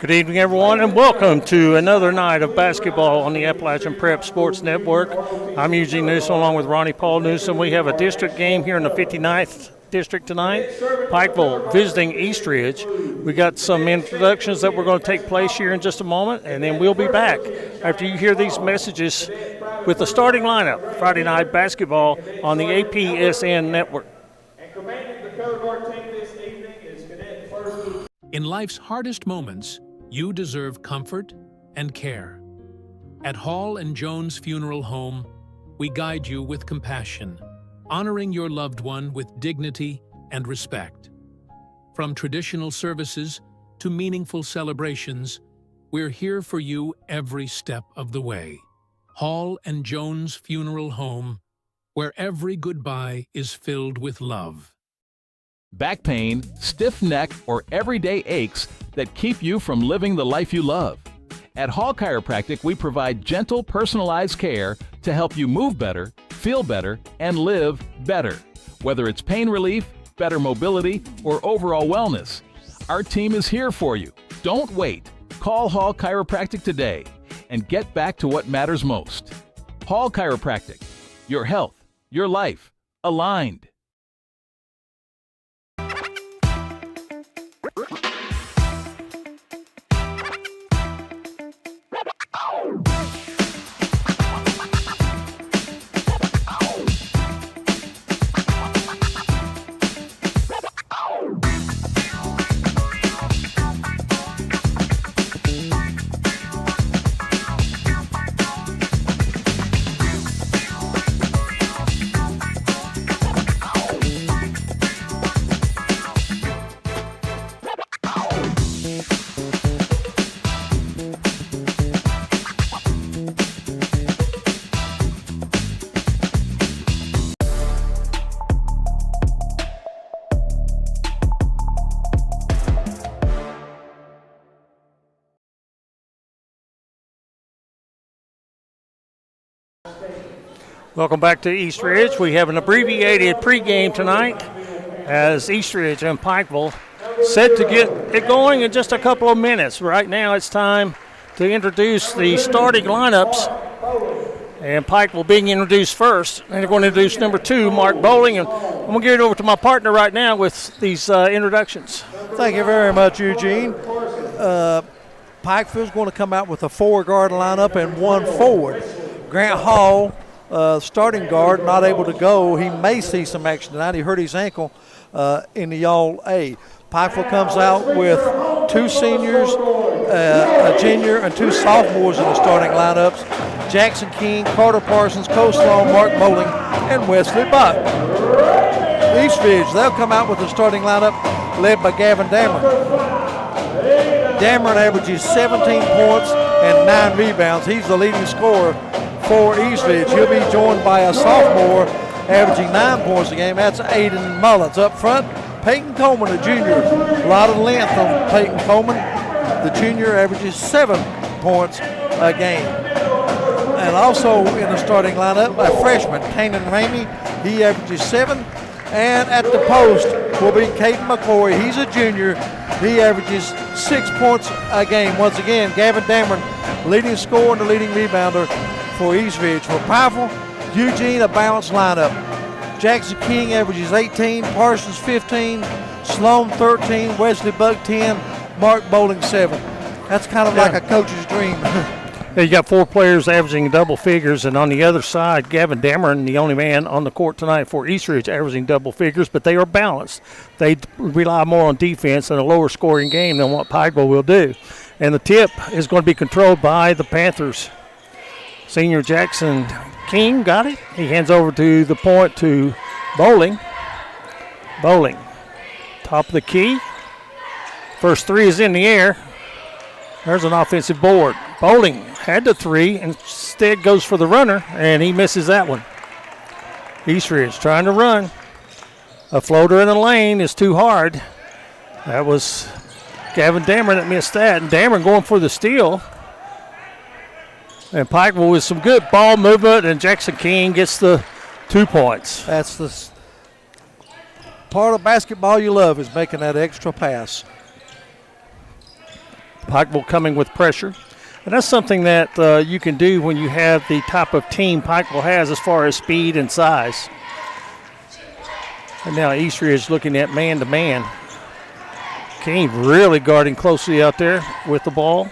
Good evening, everyone, and welcome to another night of basketball on the Appalachian Prep Sports Network. I'm Eugene Newsom along with Ronnie Paul Newsom. We have a district game here in the 59th district tonight. Pikeville visiting Eastridge. We got some introductions that we're going to take place here in just a moment, and then we'll be back after you hear these messages with the starting lineup. Friday night basketball on the APSN network. And commanding the color guard team this evening is Cadet First. In life's hardest moments, you deserve comfort and care. At Hall and Jones Funeral Home, we guide you with compassion, honoring your loved one with dignity and respect. From traditional services to meaningful celebrations, we're here for you every step of the way. Hall and Jones Funeral Home, where every goodbye is filled with love. Back pain, stiff neck, or everyday aches that keep you from living the life you love. At Hall Chiropractic, we provide gentle, personalized care to help you move better, feel better, and live better. Whether it's pain relief, better mobility, or overall wellness, our team is here for you. Don't wait. Call Hall Chiropractic today and get back to what matters most. Hall Chiropractic, your health, your life, aligned. Welcome back to Eastridge. We have an abbreviated pregame tonight as Eastridge and Pikeville set to get it going in just a couple of minutes. Right now it's time to introduce the starting lineups, and Pikeville being introduced first. And they're going to introduce number 2, Mark Bowling, and I'm going to give it over to my partner right now with these introductions. Thank you very much, Eugene. Pikeville's going to come out with a 4-guard lineup and 1 forward. Grant Hall, starting guard, not able to go. He may see some action tonight. He hurt his ankle in the Y'all A. Pikeville comes out with 2 seniors, a junior, and 2 sophomores in the starting lineups. Jackson King, Carter Parsons, Coleslaw, Mark Bowling, and Wesley Buck. Eastridge, they'll come out with the starting lineup led by Gavin Dameron. Dameron averages 17 points and 9 rebounds. He's the leading scorer for Eastridge. He'll be joined by a sophomore averaging 9 points a game. That's Aiden Mullins. Up front, Peyton Coleman, a junior. A lot of length on Peyton Coleman. The junior averages 7 points a game. And also in the starting lineup, a freshman, Kanan Ramey. He averages 7. And at the post will be Caden McCoy. He's a junior. He averages 6 points a game. Once again, Gavin Dameron, leading scorer and the leading rebounder for Eastridge. For Pikeville, Eugene, a balanced lineup. Jackson King averages 18, Parsons 15, Sloan 13, Wesley Buck 10, Mark Bowling 7. That's kind of like a coach's dream. You got 4 players averaging double figures, and on the other side, Gavin Dameron, the only man on the court tonight for Eastridge, averaging double figures, but they are balanced. They rely more on defense and a lower scoring game than what Pikeville will do. And the tip is going to be controlled by the Panthers. Senior Jackson King got it. He hands over to the point to Bowling. Bowling, top of the key. First 3 is in the air. There's an offensive board. Bowling had the 3, instead goes for the runner, and he misses that one. Eastridge trying to run. A floater in the lane is too hard. That was Gavin Dameron that missed that, and Dameron going for the steal. And Pikeville with some good ball movement, and Jackson King gets the 2 points. That's the part of basketball you love, is making that extra pass. Pikeville coming with pressure. And that's something that you can do when you have the type of team Pikeville has as far as speed and size. And now Eastridge looking at man-to-man. King really guarding closely out there with the ball.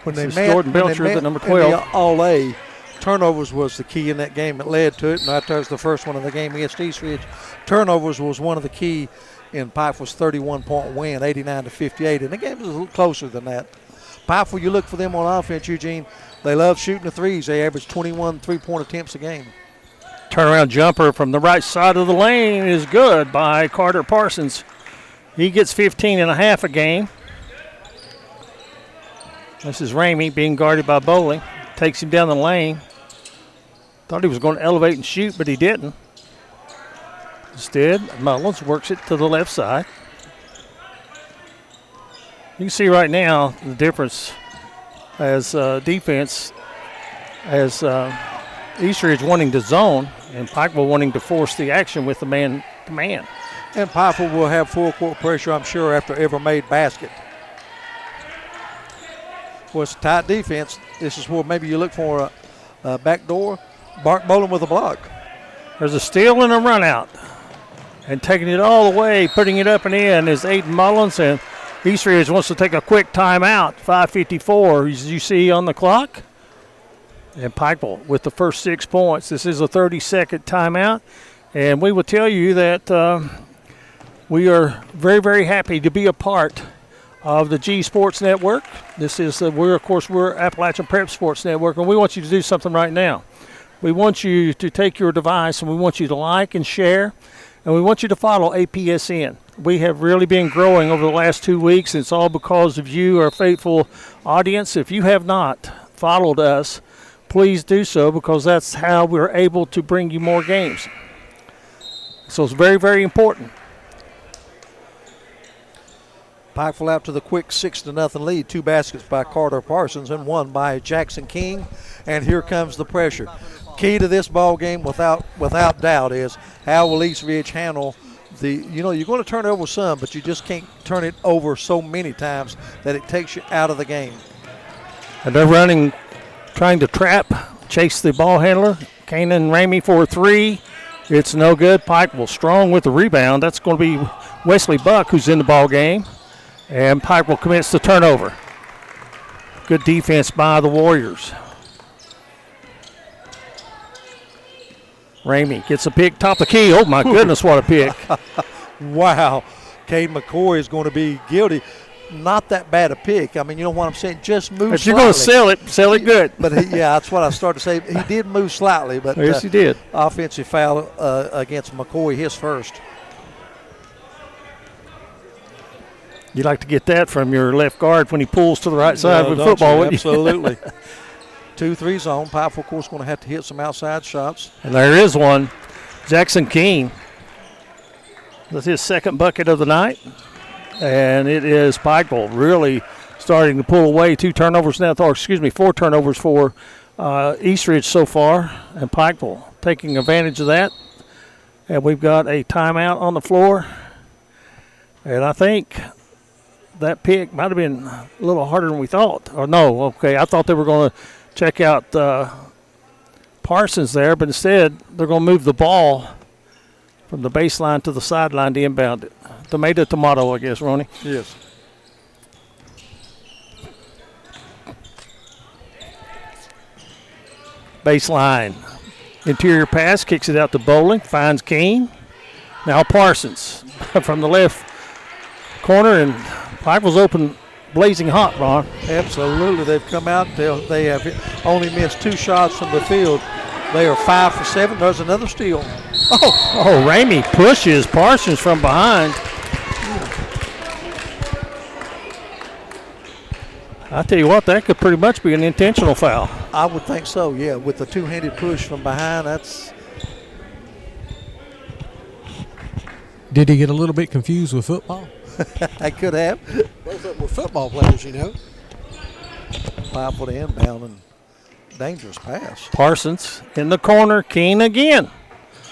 When This they is met, Jordan when they Belcher, met the number in 12. the All-A, turnovers was the key in that game. It led to it, and that was the first one of the game against Eastridge. Turnovers was one of the key in Pikeville's 31-point win, 89-58, and the game was a little closer than that. Pikeville, you look for them on offense, Eugene. They love shooting the threes. They average 21 three-point attempts a game. Turnaround jumper from the right side of the lane is good by Carter Parsons. He gets 15 and a half a game. This is Ramey being guarded by Bowling. Takes him down the lane. Thought he was going to elevate and shoot, but he didn't. Instead, Mullins works it to the left side. You can see right now the difference as defense, as Eastridge wanting to zone and Pikeville wanting to force the action with the man-to-man. And Pikeville will have full court pressure, I'm sure, after every made basket. Well, it's a tight defense. This is where maybe you look for a backdoor. Bart Bowling with a block. There's a steal and a run out. And taking it all the way, putting it up and in is Aiden Mullins. And Eastridge wants to take a quick timeout. 5:54 as you see on the clock. And Pikeville with the first 6 points. This is a 30-second timeout. And we will tell you that we are very, very happy to be a part of the G Sports Network. This is, we're Appalachian Prep Sports Network, and we want you to do something right now. We want you to take your device, and we want you to like and share, and we want you to follow APSN. We have really been growing over the last 2 weeks, and it's all because of you, our faithful audience. If you have not followed us, please do so, because that's how we're able to bring you more games. So it's very, very important. Pikeville out to the quick 6-0 lead. 2 baskets by Carter Parsons and 1 by Jackson King. And here comes the pressure. Key to this ball game, without doubt, is how will Eastridge handle the. You're going to turn it over some, but you just can't turn it over so many times that it takes you out of the game. And they're running, trying to chase the ball handler. Kanan Ramey for a 3. It's no good. Pikeville strong with the rebound. That's going to be Wesley Buck who's in the ball game. And Pikeville commits the turnover. Good defense by the Warriors. Ramey gets a pick, top of the key. Oh, my goodness, what a pick. Wow. Cade McCoy is going to be guilty. Not that bad a pick. I mean, you know what I'm saying? Just move If you're going to sell it good. But, that's what I started to say. He did move slightly. But yes, he did. Offensive foul against McCoy, his first. You like to get that from your left guard when he pulls to the right side with football. You? Absolutely. 2-3 zone. Pikeville, of course, going to have to hit some outside shots. And there is one. Jackson King. That's his second bucket of the night. And it is Pikeville really starting to pull away. 4 turnovers for Eastridge so far. And Pikeville taking advantage of that. And we've got a timeout on the floor. And I think that pick might have been a little harder than we thought. Or no, okay, I thought they were going to check out Parsons there, but instead they're going to move the ball from the baseline to the sideline to inbound it. Tomato, I guess, Ronnie. Yes. Baseline. Interior pass, kicks it out to Bowling, finds King. Now Parsons from the left corner, and Pikeville's open, blazing hot, Ron. Absolutely. They've come out. They have only missed 2 shots from the field. They are 5 for 7. There's another steal. Oh, Ramey pushes Parsons from behind. I tell you what, that could pretty much be an intentional foul. I would think so, yeah. With the 2-handed push from behind, that's. Did he get a little bit confused with football? I could have. Both of them were football players, you know. 5 foot inbound and dangerous pass. Parsons in the corner, King again.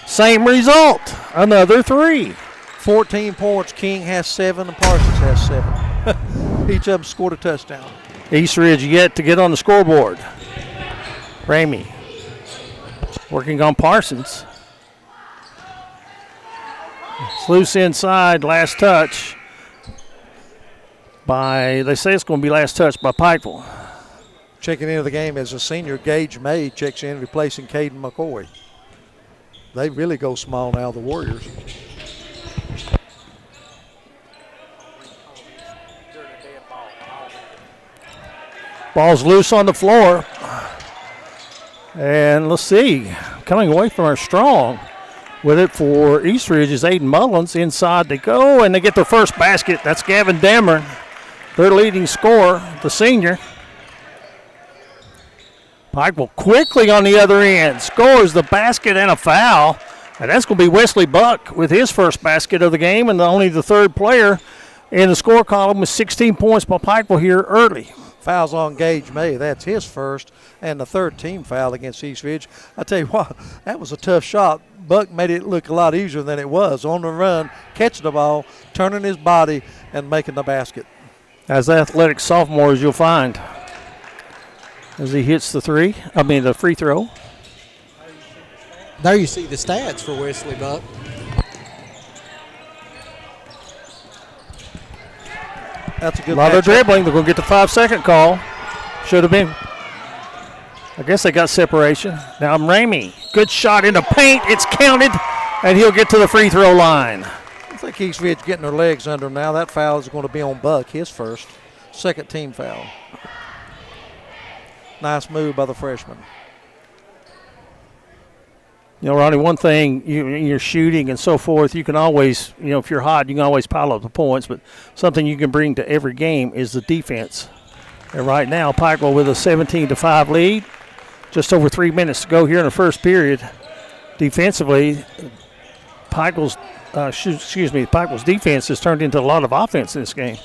Same result, another 3. 14 points. King has 7 and Parsons has 7. Each of them scored a touchdown. East Ridge yet to get on the scoreboard. Ramey working on Parsons. It's loose inside, last touch by, they say it's going to be last touch by Pikeville. Checking into the game as a senior, Gage May checks in, replacing Caden McCoy. They really go small now, the Warriors. Ball's loose on the floor. And let's see, coming away from our strong with it for East Ridge is Aiden Mullins. Inside they go, and they get their first basket. That's Gavin Dameron, their leading scorer, the senior. Pikeville quickly on the other end, scores the basket and a foul. And that's going to be Wesley Buck with his first basket of the game, and only the third player in the score column with 16 points by Pikeville here early. Fouls on Gage May. That's his first and the third team foul against East Ridge. I tell you what, that was a tough shot. Buck made it look a lot easier than it was. On the run, catching the ball, turning his body, and making the basket. As athletic sophomores, you'll find as he hits the free throw. There you see the stats for Wesley Buck. That's a good A lot of matchup. dribbling. They're going to get the 5-second call. Should have been. I guess they got separation. Now Ramey. Good shot in the paint. It's counted, and he'll get to the free throw line. I think East Ridge getting their legs under him now. That foul is going to be on Buck, his first. Second team foul. Nice move by the freshman. You know, Ronnie, one thing, you're shooting and so forth, you can always, if you're hot, you can always pile up the points, but something you can bring to every game is the defense. And right now, Pikeville with a 17-5 lead. Just over 3 minutes to go here in the first period. Defensively, Pikeville's defense has turned into a lot of offense in this game.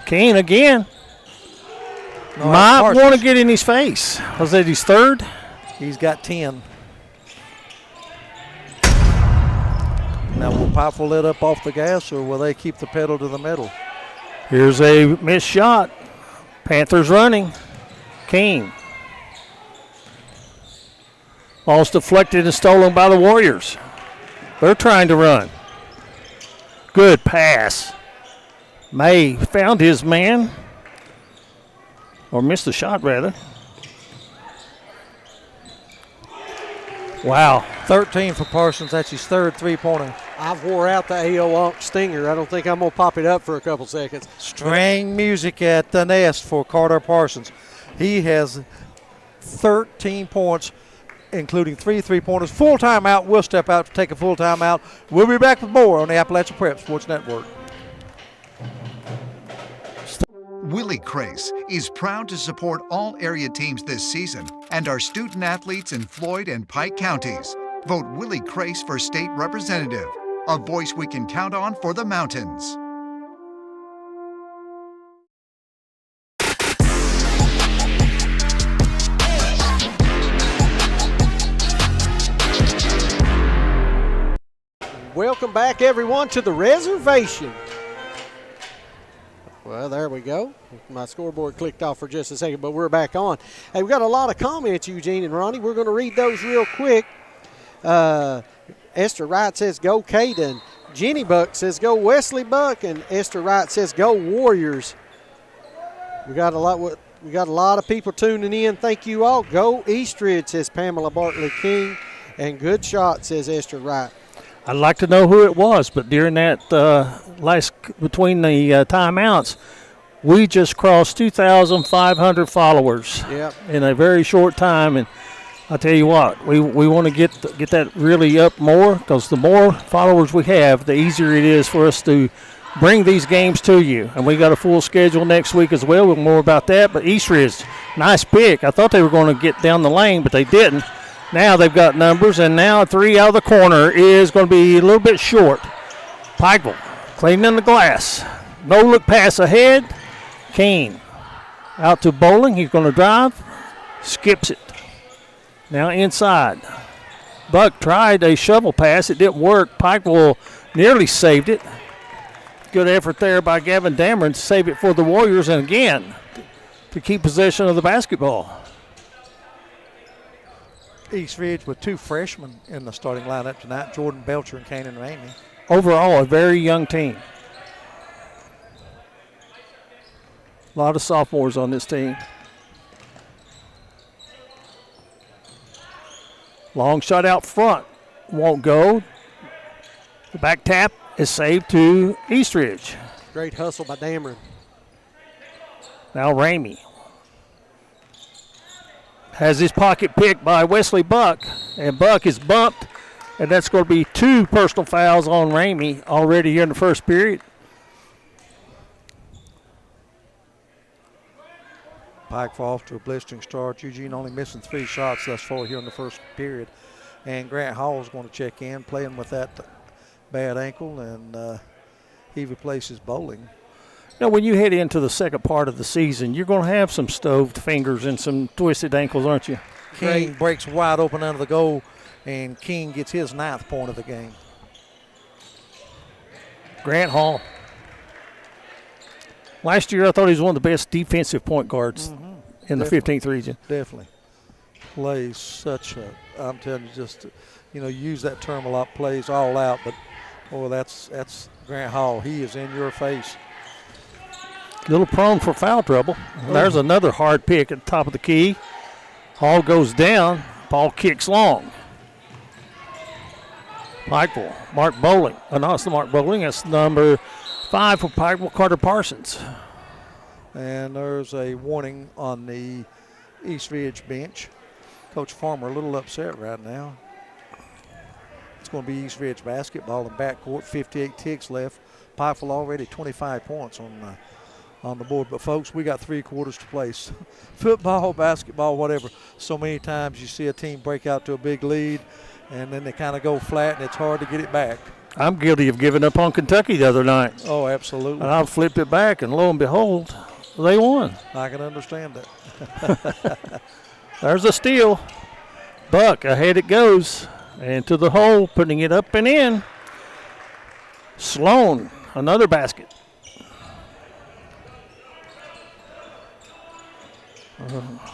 Kane again. Might want to get in his face. Was that his third? He's got 10. Now, will Pikeville let up off the gas, or will they keep the pedal to the metal? Here's a missed shot. Panthers running. King. Ball's deflected and stolen by the Warriors. They're trying to run. Good pass. May found his man. Or missed the shot, rather. Wow. 13 for Parsons. That's his third three-pointer. I've wore out the AO Stinger. I don't think I'm going to pop it up for a couple seconds. String music at the nest for Carter Parsons. He has 13 points, including 3 three-pointers. Full timeout. We'll step out to take a full timeout. We'll be back with more on the Appalachian Prep Sports Network. Willie Crace is proud to support all area teams this season and our student athletes in Floyd and Pike counties. Vote Willie Crace for state representative, a voice we can count on for the mountains. Welcome back, everyone, to the reservation. Well, there we go. My scoreboard clicked off for just a second, but we're back on. Hey, we got a lot of comments, Eugene and Ronnie. We're going to read those real quick. Esther Wright says, go Caden. Jenny Buck says, go Wesley Buck. And Esther Wright says, go Warriors. We got a lot of people tuning in. Thank you all. Go Eastridge, says Pamela Bartley King. And good shot, says Esther Wright. I'd like to know who it was, but during that between the timeouts, we just crossed 2,500 followers in a very short time. And I tell you what, we want to get that really up more, because the more followers we have, the easier it is for us to bring these games to you. And we got a full schedule next week as well. We'll more about that. But Eastridge, nice pick. I thought they were going to get down the lane, but they didn't. Now they've got numbers, and now 3 out of the corner is going to be a little bit short. Pikeville cleaning the glass. No look pass ahead. Kane out to Bowling. He's going to drive. Skips it. Now inside. Buck tried a shovel pass. It didn't work. Pikeville nearly saved it. Good effort there by Gavin Dameron to save it for the Warriors, and again, to keep possession of the basketball. East Ridge with 2 freshmen in the starting lineup tonight, Jordan Belcher and Kanan Ramey. Overall, a very young team. A lot of sophomores on this team. Long shot out front. Won't go. The back tap is saved to Eastridge. Great hustle by Dameron. Now Ramey has his pocket picked by Wesley Buck, and Buck is bumped, and that's going to be 2 personal fouls on Ramey already here in the first period. Pikeville off to a blistering start. Eugene only missing 3 shots thus far here in the first period. And Grant Hall is going to check in, playing with that bad ankle, and he replaces Bowling. Now, when you head into the second part of the season, you're going to have some stoved fingers and some twisted ankles, aren't you? King breaks wide open under the goal, and King gets his 9th point of the game. Grant Hall. Last year, I thought he was one of the best defensive point guards in the 15th region. Definitely. Plays such a, I'm telling you, just, use that term a lot, plays all out, but, that's Grant Hall. He is in your face. Little prone for foul trouble. There's another hard pick at the top of the key. Hall goes down. Ball kicks long. Pikeville, Mark Bowling. No, it's the Mark Bowling. That's number 5 for Pikeville, Carter Parsons. And there's a warning on the East Ridge bench. Coach Farmer a little upset right now. It's going to be East Ridge basketball in backcourt. 58 ticks left. Pikeville already 25 points on the board. But, folks, we got 3 quarters to play. Football, basketball, whatever. So many times you see a team break out to a big lead, and then they kind of go flat, and it's hard to get it back. I'm guilty of giving up on Kentucky the other night. Oh, absolutely. And I flipped it back, and lo and behold, they won. I can understand that. There's a steal. Buck, ahead it goes. And to the hole, putting it up and in. Sloan, another basket.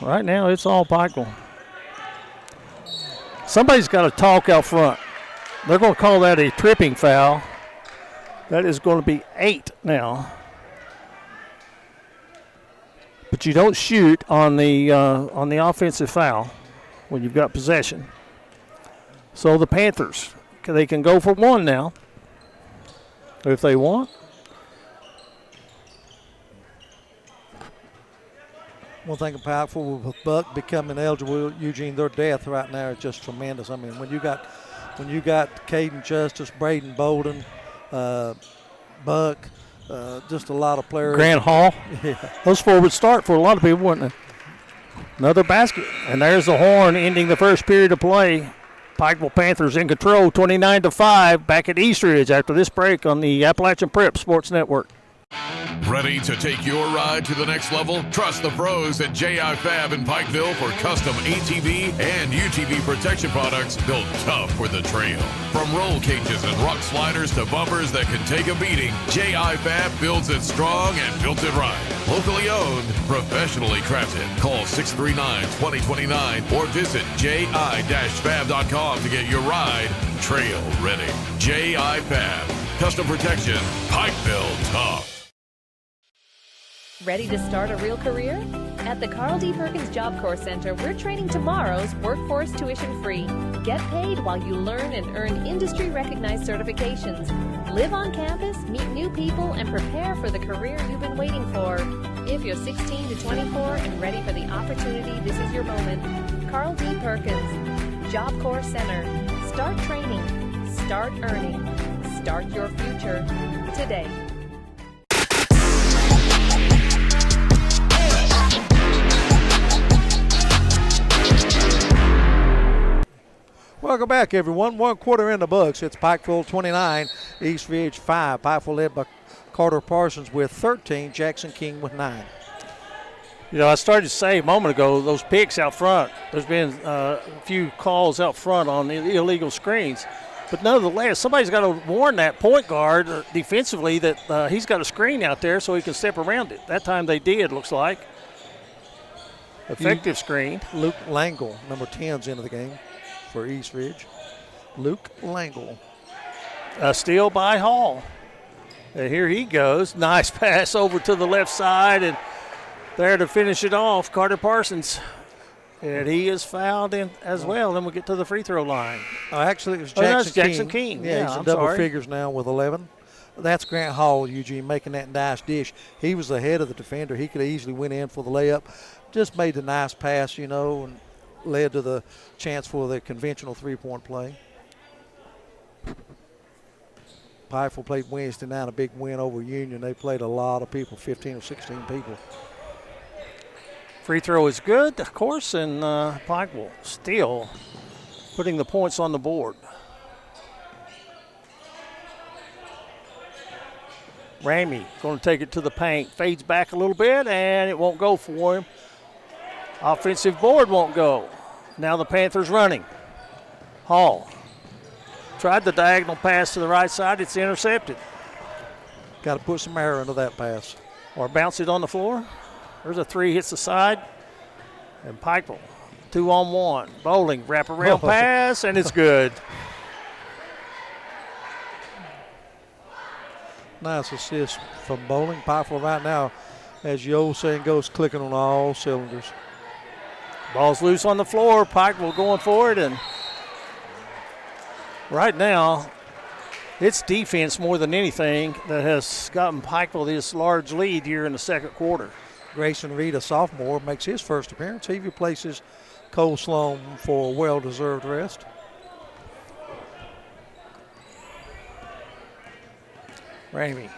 Right now, it's all Pikeville. Somebody's got to talk out front. They're going to call that a tripping foul. That is going to be 8 now. But you don't shoot on the offensive foul when you've got possession. So the Panthers, they can go for 1 now if they want. One thing about Pikeville with Buck becoming eligible, Eugene, their depth right now is just tremendous. I mean, when you got Caden Justice, Braden Bolden, Buck, just a lot of players. Grant Hall. Yeah. Those 4 would start for a lot of people, wouldn't they? Another basket. And there's the horn ending the first period of play. Pikeville Panthers in control, 29-5, back at Eastridge after this break on the Appalachian Prep Sports Network. Ready to take your ride to the next level? Trust the pros at J.I. Fab in Pikeville for custom ATV and UTV protection products built tough for the trail. From roll cages and rock sliders to bumpers that can take a beating, J.I. Fab builds it strong and built it right. Locally owned, professionally crafted. Call 639-2029 or visit ji-fab.com to get your ride trail ready. J.I. Fab. Custom protection. Pikeville tough. Ready to start a real career? At the Carl D. Perkins Job Corps Center, we're training tomorrow's workforce tuition-free. Get paid while you learn and earn industry-recognized certifications. Live on campus, meet new people, and prepare for the career you've been waiting for. If you're 16 to 24 and ready for the opportunity, this is your moment. Carl D. Perkins, Job Corps Center. Start training. Start earning. Start your future today. Welcome back, everyone. 1 quarter in the books. It's Pikeville 29, East Ridge 5. Pikeville led by Carter Parsons with 13, Jackson King with 9. I started to say a moment ago, those picks out front, there's been a few calls out front on the illegal screens. But nonetheless, somebody's got to warn that point guard defensively that he's got a screen out there so he can step around it. That time they did, looks like. Effective screen. Luke Langle, number 10's into the game for East Ridge. Luke Langle. A steal by Hall. And here he goes. Nice pass over to the left side, and there to finish it off, Carter Parsons. And he is fouled in as well. Then we get to the free throw line. Actually, it was Jackson King. Yeah, he's in double figures now with 11. That's Grant Hall, Eugene, making that nice dish. He was the head of the defender. He could have easily went in for the layup. Just made the nice pass, and led to the chance for the conventional three-point play. Pikeville played Wednesday night, a big win over Union. They played a lot of people, 15 or 16 people. Free throw is good, of course, and Pikeville still putting the points on the board. Ramey going to take it to the paint, fades back a little bit, and it won't go for him. Offensive board won't go. Now the Panthers running. Hall tried the diagonal pass to the right side. It's intercepted. Got to put some air into that pass. Or bounce it on the floor. There's a three, hits the side. And Pikeville, 2-on-1. Bowling, wraparound pass, and it's good. Nice assist from Bowling. Pikeville right now, as the old saying goes, clicking on all cylinders. Ball's loose on the floor. Pikeville going for it, and right now, it's defense more than anything that has gotten Pikeville this large lead here in the second quarter. Grayson Reed, a sophomore, makes his first appearance. He replaces Cole Sloan for a well-deserved rest. Ramey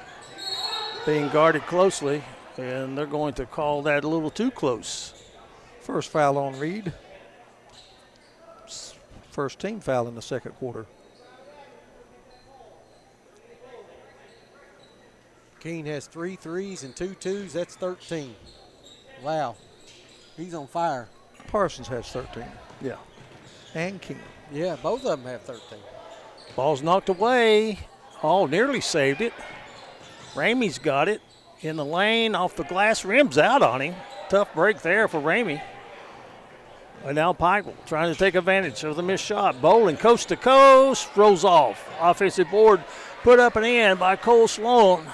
being guarded closely, and they're going to call that a little too close. First foul on Reed. First team foul in the second quarter. Keene has 3 threes and 2 twos. That's 13. Wow. He's on fire. Parsons has 13. Yeah. And King. Yeah, both of them have 13. Ball's knocked away. Hall nearly saved it. Ramey's got it in the lane off the glass. Rims out on him. Tough break there for Ramey. And now Pikeville trying to take advantage of the missed shot. Bowling coast to coast, rolls off. Offensive board put up and in by Cole Sloan.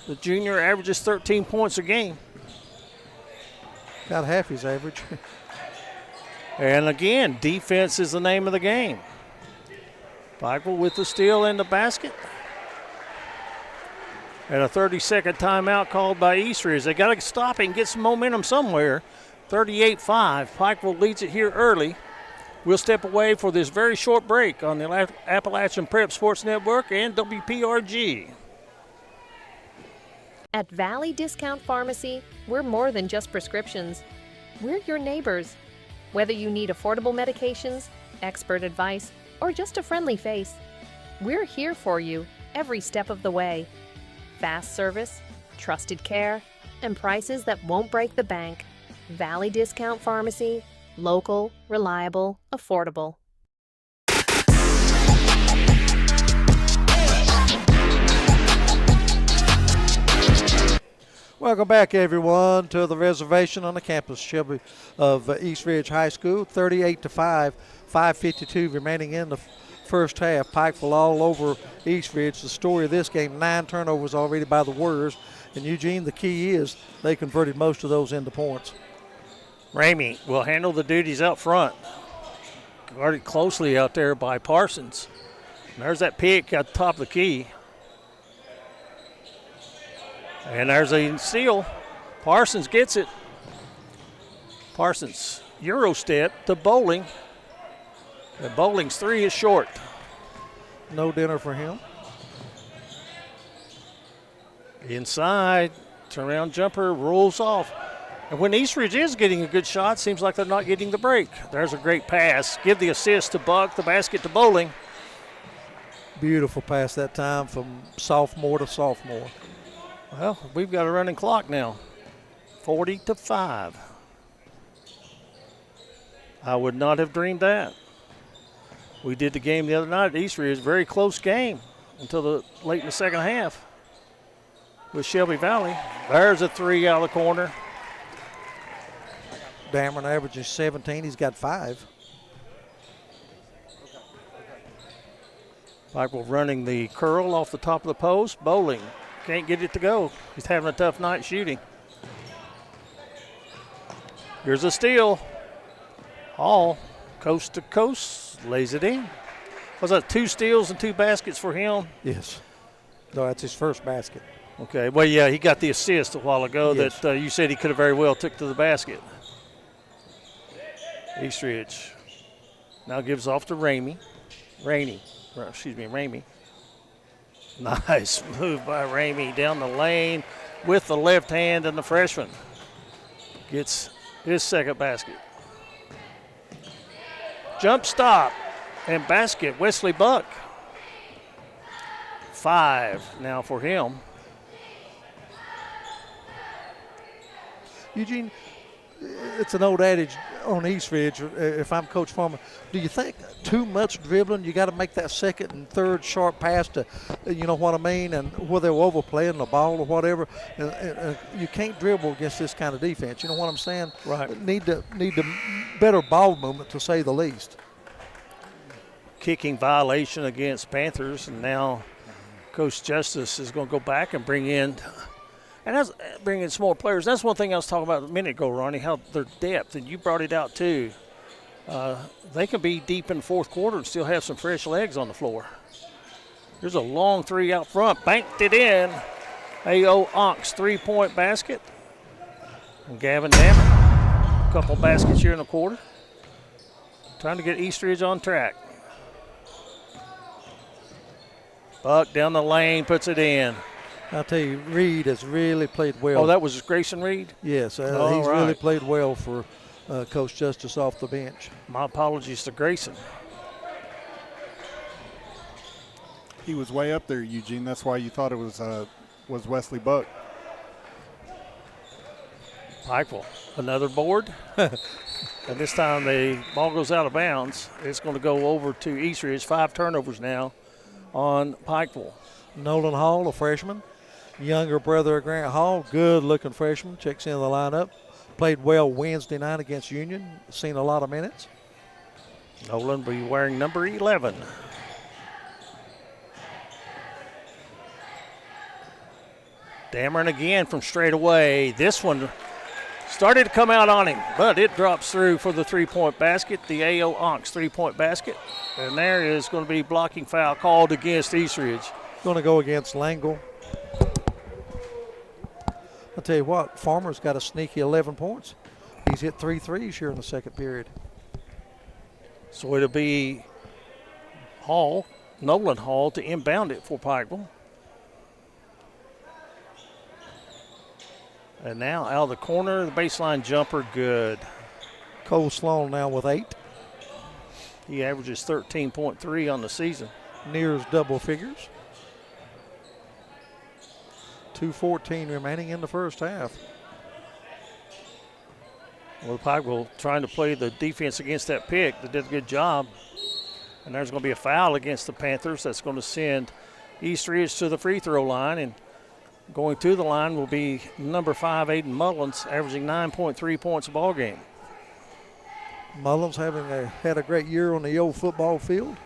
The junior averages 13 points a game. Got half his average. And again, defense is the name of the game. Pikeville with the steal in the basket. And a 30-second timeout called by East Ridge. They got to stop it and get some momentum somewhere. 38-5. Pikeville leads it here early. We'll step away for this very short break on the Appalachian Prep Sports Network and WPRG. At Valley Discount Pharmacy, we're more than just prescriptions. We're your neighbors. Whether you need affordable medications, expert advice, or just a friendly face, we're here for you every step of the way. Fast service, trusted care, and prices that won't break the bank. Valley Discount Pharmacy, local, reliable, affordable. Welcome back, everyone, to the reservation on the campus of East Ridge High School. 38-5, 5:52 remaining in the first half. Pikeville all over East Ridge. The story of this game, 9 turnovers already by the Warriors. And Eugene, the key is they converted most of those into points. Ramey will handle the duties up front. Guarded closely out there by Parsons. And there's that pick at the top of the key. And there's a steal. Parsons gets it. Parsons, Euro step to Bowling. And Bowling's three is short. No dinner for him. Inside, turnaround jumper rolls off. And when East Ridge is getting a good shot, seems like they're not getting the break. There's a great pass. Give the assist to Buck, the basket to Bowling. Beautiful pass that time from sophomore to sophomore. Well, we've got a running clock now. 40-5. I would not have dreamed that. We did the game the other night at East Ridge. Very close game until late in the second half with Shelby Valley. There's a three out of the corner. Dameron averages 17. He's got 5. Pikeville running the curl off the top of the post. Bowling can't get it to go. He's having a tough night shooting. Here's a steal. Hall, coast to coast, lays it in. Was that 2 steals and 2 baskets for him? Yes. No, that's his first basket. Okay, well, yeah, he got the assist a while ago Yes. that you said he could have very well took to the basket. East Ridge now gives off to Ramey. Ramey. Nice move by Ramey down the lane with the left hand, and the freshman gets his second basket. Jump stop and basket, Wesley Buck. 5 now for him. Eugene, it's an old adage on East Ridge, if I'm Coach Farmer, do you think too much dribbling, you got to make that second and third sharp pass to, you know what I mean, and where they're overplaying the ball or whatever, and you can't dribble against this kind of defense, you know what I'm saying? Right. Need to better ball movement, to say the least. Kicking violation against Panthers, and now Coach Justice is going to go back and bring in some more players. That's one thing I was talking about a minute ago, Ronnie, how their depth, and you brought it out too. They can be deep in the fourth quarter and still have some fresh legs on the floor. There's a long 3 out front, banked it in. A.O. Ox 3-point basket. And Gavin Dammer, a couple baskets here in the quarter. Trying to get East Ridge on track. Buck down the lane, puts it in. I'll tell you, Reed has really played well. Oh, that was Grayson Reed? Yes, he's right. really played well for Coach Justice off the bench. My apologies to Grayson. He was way up there, Eugene. That's why you thought it was Wesley Buck. Pikeville, another board. And this time the ball goes out of bounds. It's going to go over to East Ridge. 5 turnovers now on Pikeville. Nolan Hall, a freshman. Younger brother of Grant Hall, good-looking freshman, checks in the lineup. Played well Wednesday night against Union, seen a lot of minutes. Nolan will be wearing number 11. Dameron again from straight away. This one started to come out on him, but it drops through for the 3-point basket, the A.O. Ox 3-point basket. And there is going to be blocking foul called against East Ridge. Going to go against Langle. I'll tell you what, Farmer's got a sneaky 11 points. He's hit 3 threes here in the second period. So it'll be Hall, Nolan Hall, to inbound it for Pikeville. And now out of the corner, the baseline jumper, good. Cole Sloan now with 8. He averages 13.3 on the season. Nears double figures. 2:14 remaining in the first half. Well, Pikeville trying to play the defense against that pick. They did a good job. And there's going to be a foul against the Panthers. That's going to send East Ridge to the free throw line. And going to the line will be number 5, Aiden Mullins, averaging 9.3 points a ball game. Mullins had a great year on the old football field.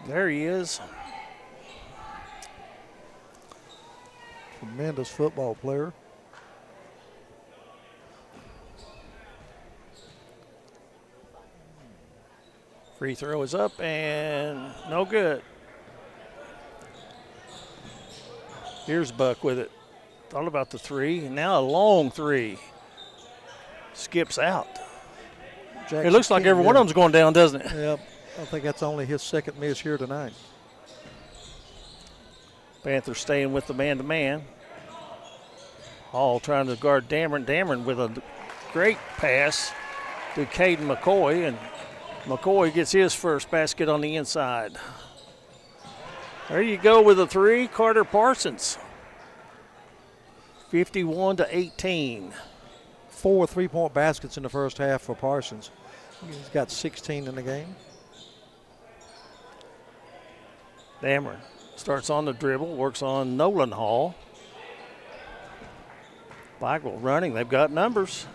There he is. Tremendous football player. Free throw is up and no good. Here's Buck with it. Thought about the 3, and now a long 3. Skips out. Jackson it looks like every one of them's going down, doesn't it? Yep. I think that's only his second miss here tonight. Panthers staying with the man-to-man. Hall trying to guard Dameron. Dameron with a great pass to Caden McCoy, and McCoy gets his first basket on the inside. There you go with a 3, Carter Parsons. 51-18. 4 3-point baskets in the first half for Parsons. He's got 16 in the game. Dameron starts on the dribble, works on Nolan Hall. Pikeville running, they've got numbers.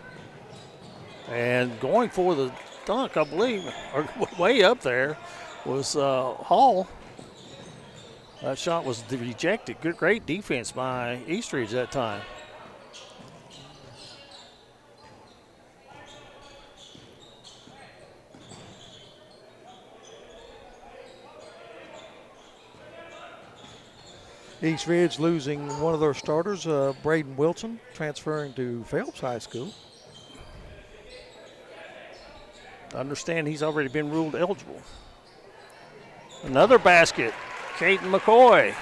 And going for the dunk, I believe, or way up there, was Hall. That shot was rejected. Great defense by Eastridge that time. East Ridge losing one of their starters, Braden Wilson, transferring to Phelps High School. I understand he's already been ruled eligible. Another basket. Caden McCoy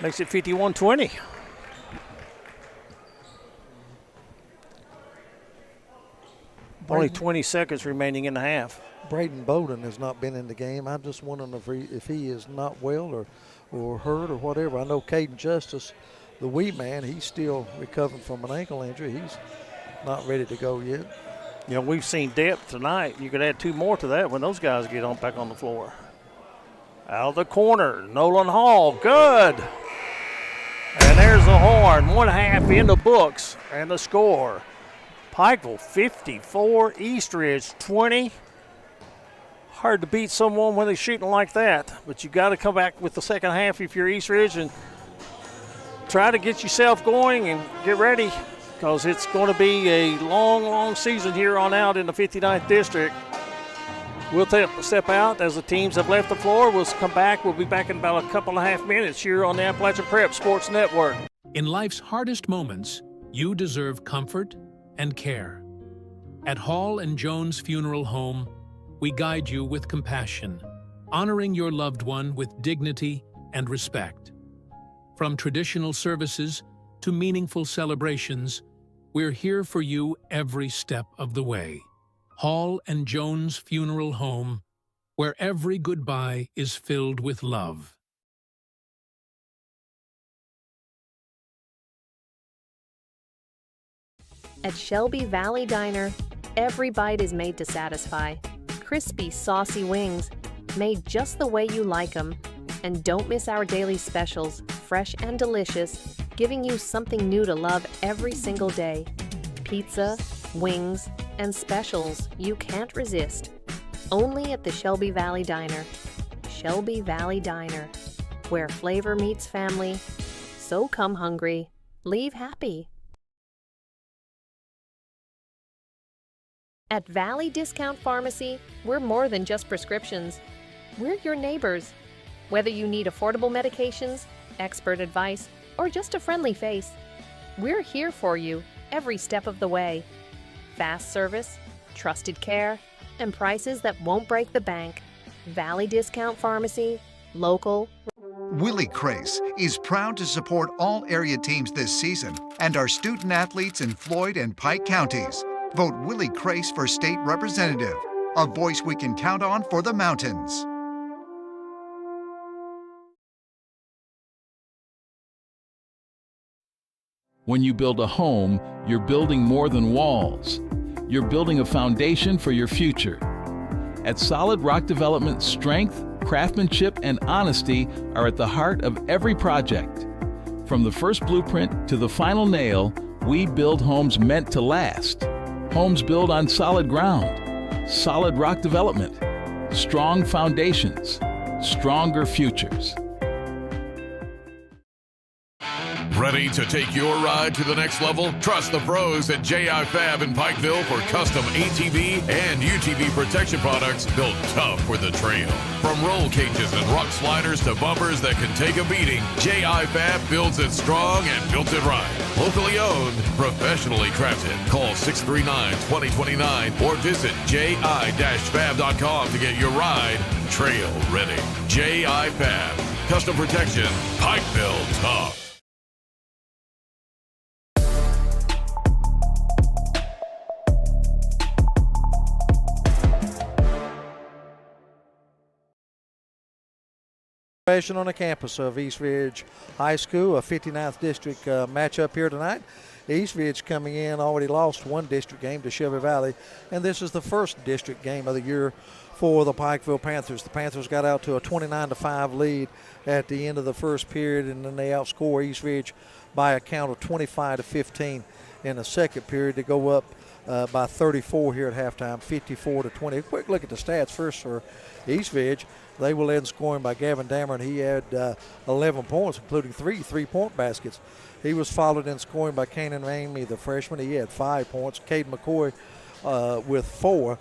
makes it 51-20. Only 20 seconds remaining in the half. Braden Bowden has not been in the game. I'm just wondering if he is not well or hurt or whatever. I know Caden Justice, the wee man, he's still recovering from an ankle injury. He's not ready to go yet. You know, we've seen depth tonight. You could add two more to that when those guys get back on the floor. Out of the corner, Nolan Hall, good. And there's the horn, 1/2 in the books, and the score. Pikeville 54, Eastridge 20. Hard to beat someone when they're shooting like that, but you got to come back with the second half if you're Eastridge and try to get yourself going and get ready, because it's going to be a long, long season here on out in the 59th District. We'll step out as the teams have left the floor. We'll come back. We'll be back in about a couple and a half minutes here on the Appalachian Prep Sports Network. In life's hardest moments, you deserve comfort and care. At Hall and Jones Funeral Home, we guide you with compassion, honoring your loved one with dignity and respect. From traditional services to meaningful celebrations, we're here for you every step of the way. Hall and Jones Funeral Home, where every goodbye is filled with love. At Shelby Valley Diner, every bite is made to satisfy. Crispy, saucy wings, made just the way you like them. And don't miss our daily specials, fresh and delicious, giving you something new to love every single day. Pizza, wings, and specials you can't resist. Only at the Shelby Valley Diner. Shelby Valley Diner, where flavor meets family. So come hungry, leave happy. At Valley Discount Pharmacy, we're more than just prescriptions. We're your neighbors. Whether you need affordable medications, expert advice, or just a friendly face, we're here for you every step of the way. Fast service, trusted care, and prices that won't break the bank. Valley Discount Pharmacy, local. Willie Crace is proud to support all area teams this season and our student athletes in Floyd and Pike counties. Vote Willie Crace for state representative, a voice we can count on for the mountains. When you build a home, you're building more than walls. You're building a foundation for your future. At Solid Rock Development, strength, craftsmanship, and honesty are at the heart of every project. From the first blueprint to the final nail, we build homes meant to last. Homes built on solid ground. Solid Rock Development. Strong foundations. Stronger futures. Ready to take your ride to the next level? Trust the pros at J.I. Fab in Pikeville for custom ATV and UTV protection products built tough for the trail. From roll cages and rock sliders to bumpers that can take a beating, J.I. Fab builds it strong and built it right. Locally owned, professionally crafted. Call 639-2029 or visit ji-fab.com to get your ride trail ready. J.I. Fab. Custom protection. Pikeville tough. Passion on the campus of East Ridge High School, a 59th district matchup here tonight. East Ridge coming in already lost one district game to Shelby Valley, and this is the first district game of the year for the Pikeville Panthers. The Panthers got out to a 29-5 lead at the end of the first period, and then they outscore East Ridge by a count of 25-15 in the second period to go up by 34 here at halftime, 54-20. A quick look at the stats first for East Ridge. They will end scoring by Gavin Dameron. He had 11 points, including three-point baskets. He was followed in scoring by Kanan Ramey, the freshman. He had 5 points. Caden McCoy with 4.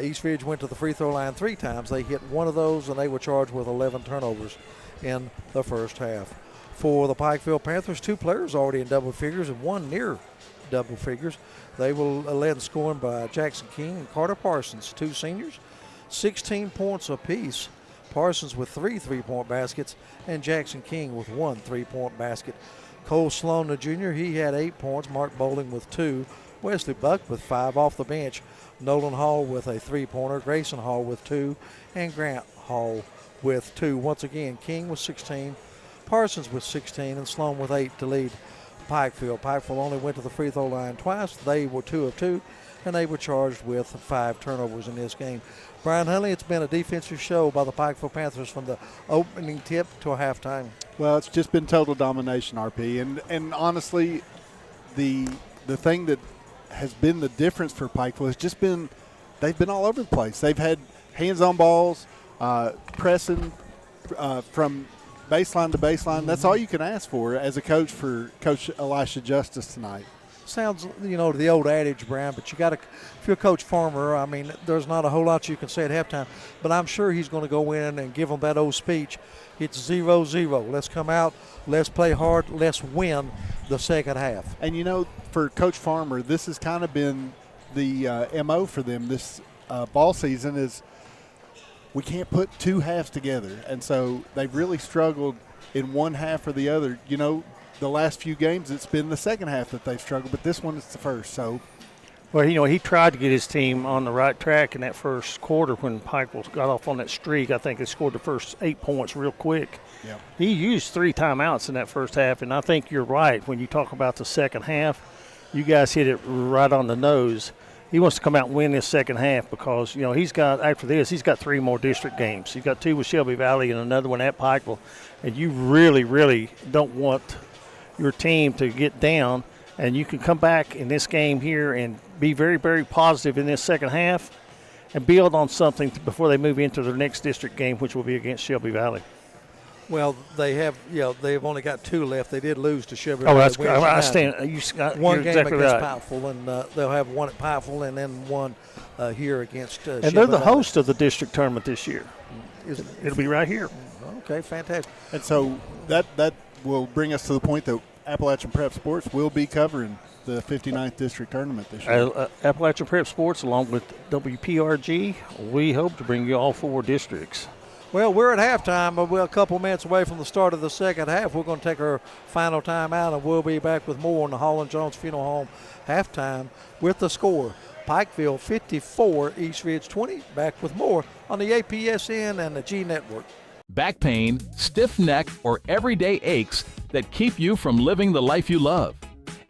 East Ridge went to the free throw line 3 times. They hit one of those, and they were charged with 11 turnovers in the first half. For the Pikeville Panthers, 2 players already in double figures and 1 near double figures. They will lead scoring by Jackson King and Carter Parsons, 2 seniors, 16 points apiece. Parsons with 3 3-point baskets, and Jackson King with 1 3-point basket. Cole Sloan, the junior, he had 8 points. Mark Bowling with 2. Wesley Buck with 5 off the bench. Nolan Hall with a 3-pointer. Grayson Hall with 2. And Grant Hall with 2. Once again, King with 16. Parsons with 16. And Sloan with 8 to lead Pikeville. Pikeville only went to the free throw line twice. They were 2 of 2. And they were charged with 5 turnovers in this game. Brian Hunley, it's been a defensive show by the Pikeville Panthers from the opening tip to a halftime. Well, it's just been total domination, RP. And honestly, the thing that has been the difference for Pikeville has just been they've been all over the place. They've had hands-on balls, pressing from baseline to baseline. That's all you can ask for as a coach for Coach Elisha Justice tonight. Sounds, the old adage, Brian, but you got to, if you're Coach Farmer, I mean, there's not a whole lot you can say at halftime, but I'm sure he's going to go in and give them that old speech. It's 0-0. Let's come out, let's play hard, let's win the second half. And, for Coach Farmer, this has kind of been the MO for them this ball season is we can't put 2 halves together. And so they've really struggled in one half or the other. The last few games, it's been the second half that they've struggled, but this one is the first. So, well, he tried to get his team on the right track in that first quarter when Pikeville got off on that streak. I think they scored the first 8 points real quick. Yep. He used 3 timeouts in that first half, and I think you're right when you talk about the second half. You guys hit it right on the nose. He wants to come out and win this second half because, he's got 3 more district games. He's got 2 with Shelby Valley and another one at Pikeville, and you really, really don't want your team to get down, and you can come back in this game here and be very, very positive in this second half and build on something before they move into their next district game, which will be against Shelby Valley. Well, they've only got 2 left. They did lose to Shelby Oh, Valley. I stand. One game exactly against right. Pikeville, and they'll have one at Pikeville and then one here against Shelby And they're the Valley. host of the district tournament this year. It'll be right here. Okay, fantastic. And so that will bring us to the point that Appalachian Prep Sports will be covering the 59th District Tournament this year. Appalachian Prep Sports, along with WPRG, we hope to bring you all 4 districts. Well, we're at halftime, but we're a couple minutes away from the start of the second half. We're going to take our final time out, and we'll be back with more on the Hall & Jones Funeral Home halftime with the score. Pikeville 54, East Ridge 20. Back with more on the APSN and the G Network. Back pain, stiff neck, or everyday aches that keep you from living the life you love.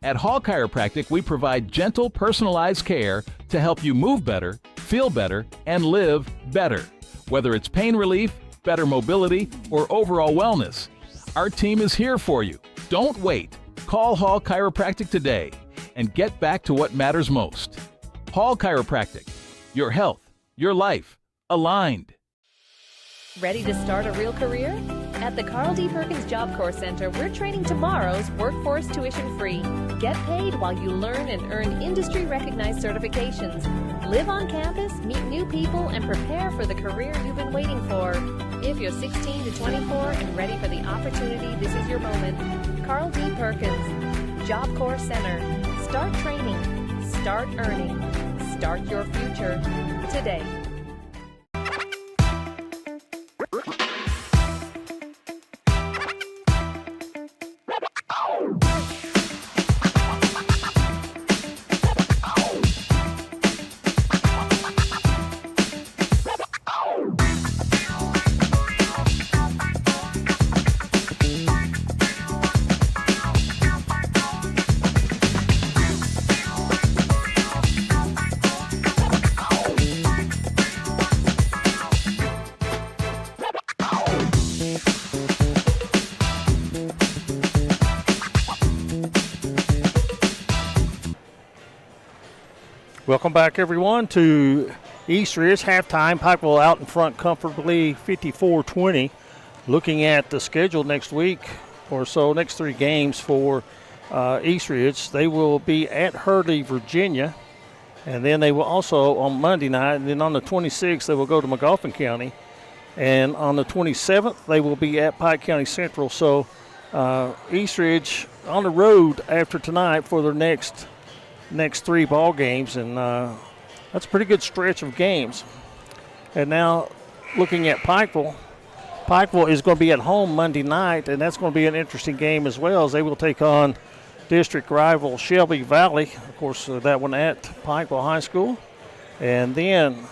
At Hall Chiropractic, we provide gentle, personalized care to help you move better, feel better, and live better. Whether it's pain relief, better mobility, or overall wellness, our team is here for you. Don't wait. Call Hall Chiropractic today and get back to what matters most. Hall Chiropractic. Your health, your life, aligned. Ready to start a real career? At the Carl D. Perkins Job Corps Center, we're training tomorrow's workforce tuition-free. Get paid while you learn and earn industry-recognized certifications. Live on campus, meet new people, and prepare for the career you've been waiting for. If you're 16 to 24 and ready for the opportunity, this is your moment. Carl D. Perkins, Job Corps Center. Start training. Start earning. Start your future today. Welcome back, everyone, to East Ridge halftime. Pikeville out in front comfortably, 54-20. Looking at the schedule next week or so, next 3 games for East Ridge, they will be at Hurley, Virginia, and then they will also on Monday night, and then on the 26th they will go to McGoffin County, and on the 27th they will be at Pike County Central. So East Ridge on the road after tonight for their next 3 ball games, and that's a pretty good stretch of games. And now looking at Pikeville is going to be at home Monday night, and that's going to be an interesting game as well, as they will take on district rival Shelby Valley. Of course, that one at Pikeville High School. And then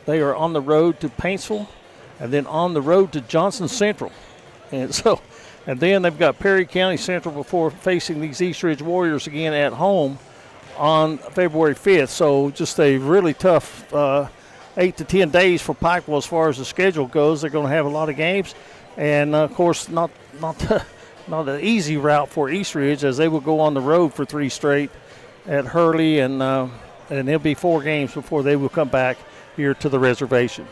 they are on the road to Paintsville, and then on the road to Johnson Central. And then they've got Perry County Central before facing these East Ridge Warriors again at home on February 5th. So just a really tough 8 to 10 days for Pikeville as far as the schedule goes. They're going to have a lot of games, and of course not an easy route for East Ridge, as they will go on the road for 3 straight at Hurley, and it'll be 4 games before they will come back here to the reservation.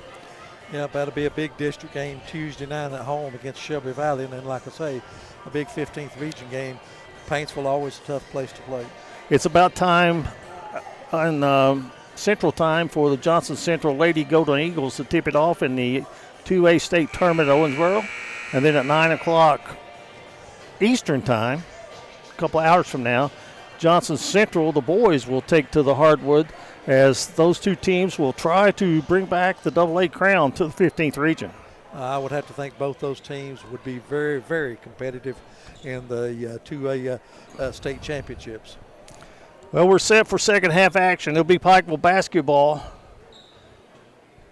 Yeah, that'll be a big district game Tuesday night at home against Shelby Valley, and then, like I say, a big 15th region game. Paintsville always a tough place to play. It's about time on Central Time for the Johnson Central Lady Golden Eagles to tip it off in the 2A state tournament at Owensboro. And then at 9 o'clock Eastern Time, a couple of hours from now, Johnson Central, the boys, will take to the hardwood, as those 2 teams will try to bring back the AA crown to the 15th region. I would have to think both those teams would be very, very competitive in the 2A state championships. Well, we're set for second half action. It'll be Pikeville basketball.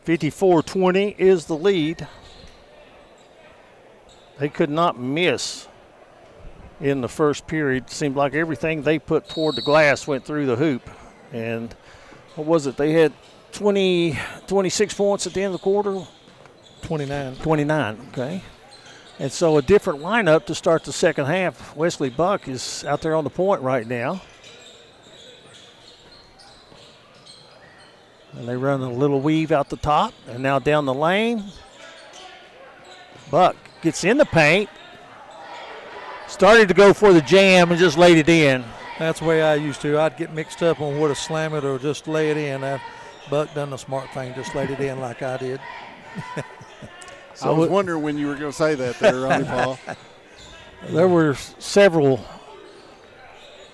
54-20 is the lead. They could not miss in the first period. Seemed like everything they put toward the glass went through the hoop. And what was it? They had 26 points at the end of the quarter? 29, okay. And so a different lineup to start the second half. Wesley Buck is out there on the point right now. And they run a little weave out the top, and now down the lane. Buck gets in the paint. Started to go for the jam and just laid it in. That's the way I used to. I'd get mixed up on where to slam it or just lay it in. Buck done the smart thing, just laid it in like I did. So I was wondering when you were going to say that there, Ronnie Paul. There were several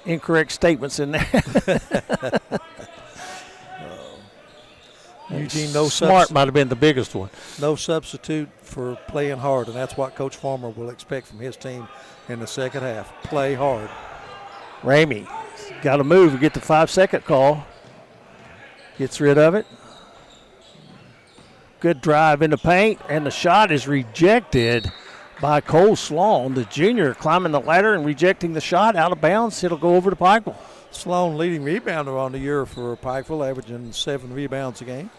incorrect statements in there. Eugene, smart might have been the biggest one. No substitute for playing hard, and that's what Coach Farmer will expect from his team in the second half. Play hard. Ramey got to move and get the 5-second call. Gets rid of it. Good drive in the paint, and the shot is rejected by Cole Sloan, the junior, climbing the ladder and rejecting the shot out of bounds. It'll go over to Pikeville. Sloan leading rebounder on the year for Pikeville, averaging 7 rebounds a game.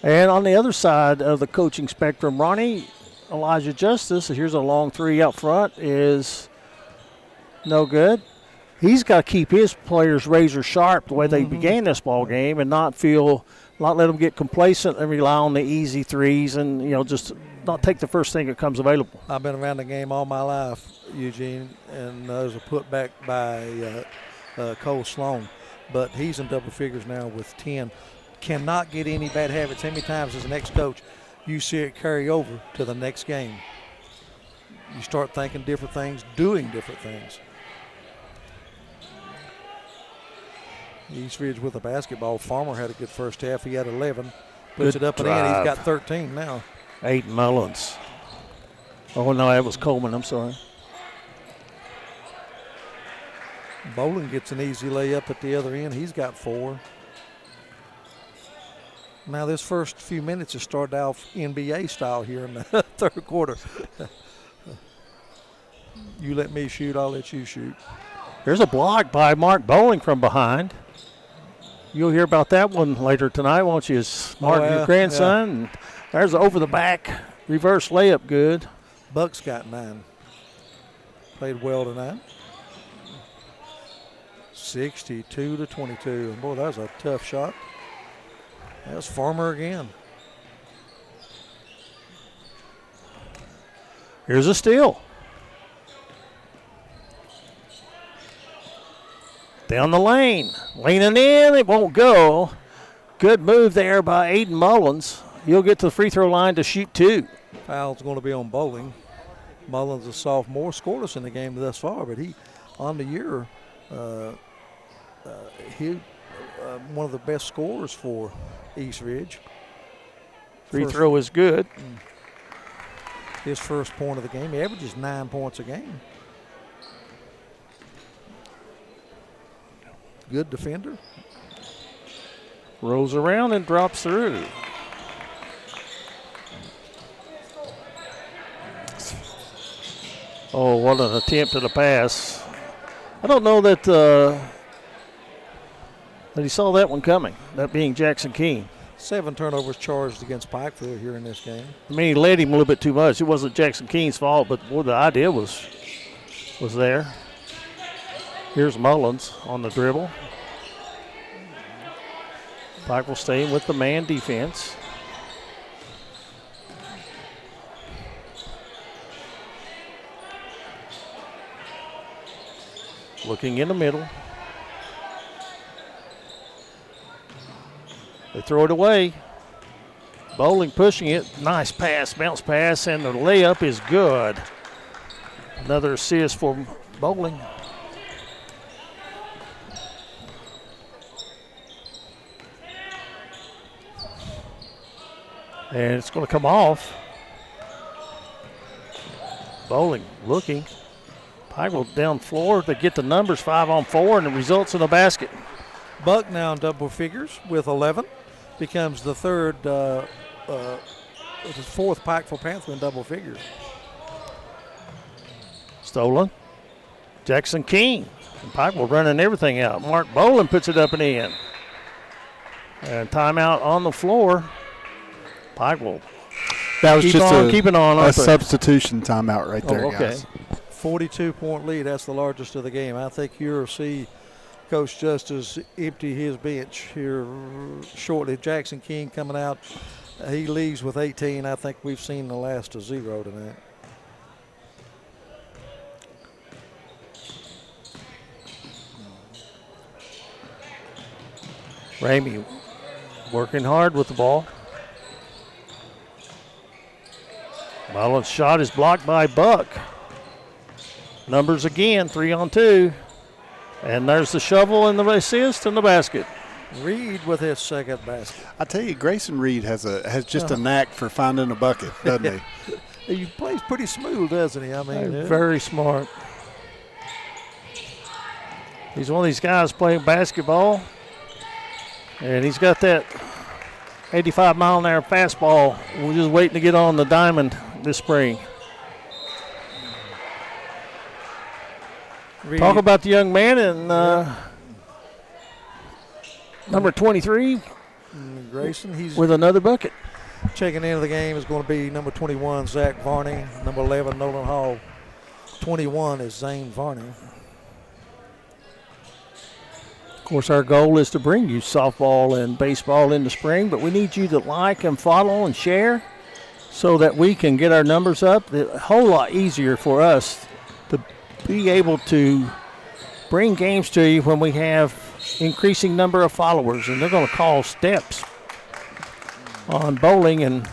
And on the other side of the coaching spectrum, Ronnie, Elijah Justice, here's a long 3 out front, is no good. He's got to keep his players razor sharp the way they began this ball game, and not let them get complacent and rely on the easy threes, and just not take the first thing that comes available. I've been around the game all my life, Eugene, and there's a putback by Cole Sloan, but he's in double figures now with 10. Cannot get any bad habits. How many times as an ex-coach you see it carry over to the next game? You start thinking different things, doing different things. East Ridge with the basketball. Farmer had a good first half. He had 11. Puts it up and in. He's got 13 now. 8 Mullins. Oh, no, that was Coleman. I'm sorry. Bolin gets an easy layup at the other end. He's got 4. Now, this first few minutes has started off NBA style here in the third quarter. You let me shoot, I'll let you shoot. There's a block by Mark Bowling from behind. You'll hear about that one later tonight, won't you? Mark, your grandson. Yeah. And there's an over-the-back reverse layup good. Buck's got 9. Played well tonight. 62-22. And boy, that was a tough shot. That's Farmer again. Here's a steal. Down the lane. Leaning in. It won't go. Good move there by Aiden Mullins. He'll get to the free throw line to shoot 2. Foul's going to be on Bowling. Mullins, a sophomore, scoreless in the game thus far, but he, on the year, he one of the best scorers for East Ridge. Free throw is good. His first point of the game. He averages 9 points a game. Good defender. Rolls around and drops through. Oh, what an attempt at a pass. I don't know that that he saw that one coming, that being Jackson Keene. 7 turnovers charged against Pikeville here in this game. I mean, he led him a little bit too much. It wasn't Jackson Keene's fault, but boy, the idea was there. Here's Mullins on the dribble. Pikeville staying with the man defense. Looking in the middle. They throw it away. Bowling pushing it. Nice pass, bounce pass, and the layup is good. Another assist for Bowling. And it's going to come off. Bowling looking. Pikeville down floor to get the numbers 5-on-4, and it results in a basket. Buck now in double figures with 11. Becomes the third, the fourth Pikeville Panther in double figures. Stolen. Jackson Keene. And Pikeville running everything out. Mark Bowling puts it up and in. And timeout on the floor. Pikeville. That was keeping on a substitution timeout right there, okay. guys. 42-point lead. That's the largest of the game. I think you'll see Coach Justice empty his bench here shortly. Jackson King coming out. He leaves with 18. I think we've seen the last of 0 tonight. Ramey working hard with the ball. Mullins' shot is blocked by Buck. Numbers again, 3-on-2. And there's the shovel and the assist and the basket. Reed with his second basket. I tell you, Grayson Reed has just a knack for finding a bucket, doesn't he? He plays pretty smooth, doesn't he? I mean, very smart. He's one of these guys playing basketball, and he's got that 85-mile-an-hour fastball. We're just waiting to get on the diamond this spring. Reed. Talk about the young man and number 23. Grayson, he's with another bucket. Checking into the game is going to be number 21, Zach Varney. Number 11, Nolan Hall. 21 is Zane Varney. Of course, our goal is to bring you softball and baseball in the spring, but we need you to like and follow and share so that we can get our numbers up. It's a whole lot easier for us to be able to bring games to you when we have increasing number of followers, and they're going to call steps on Bowling, and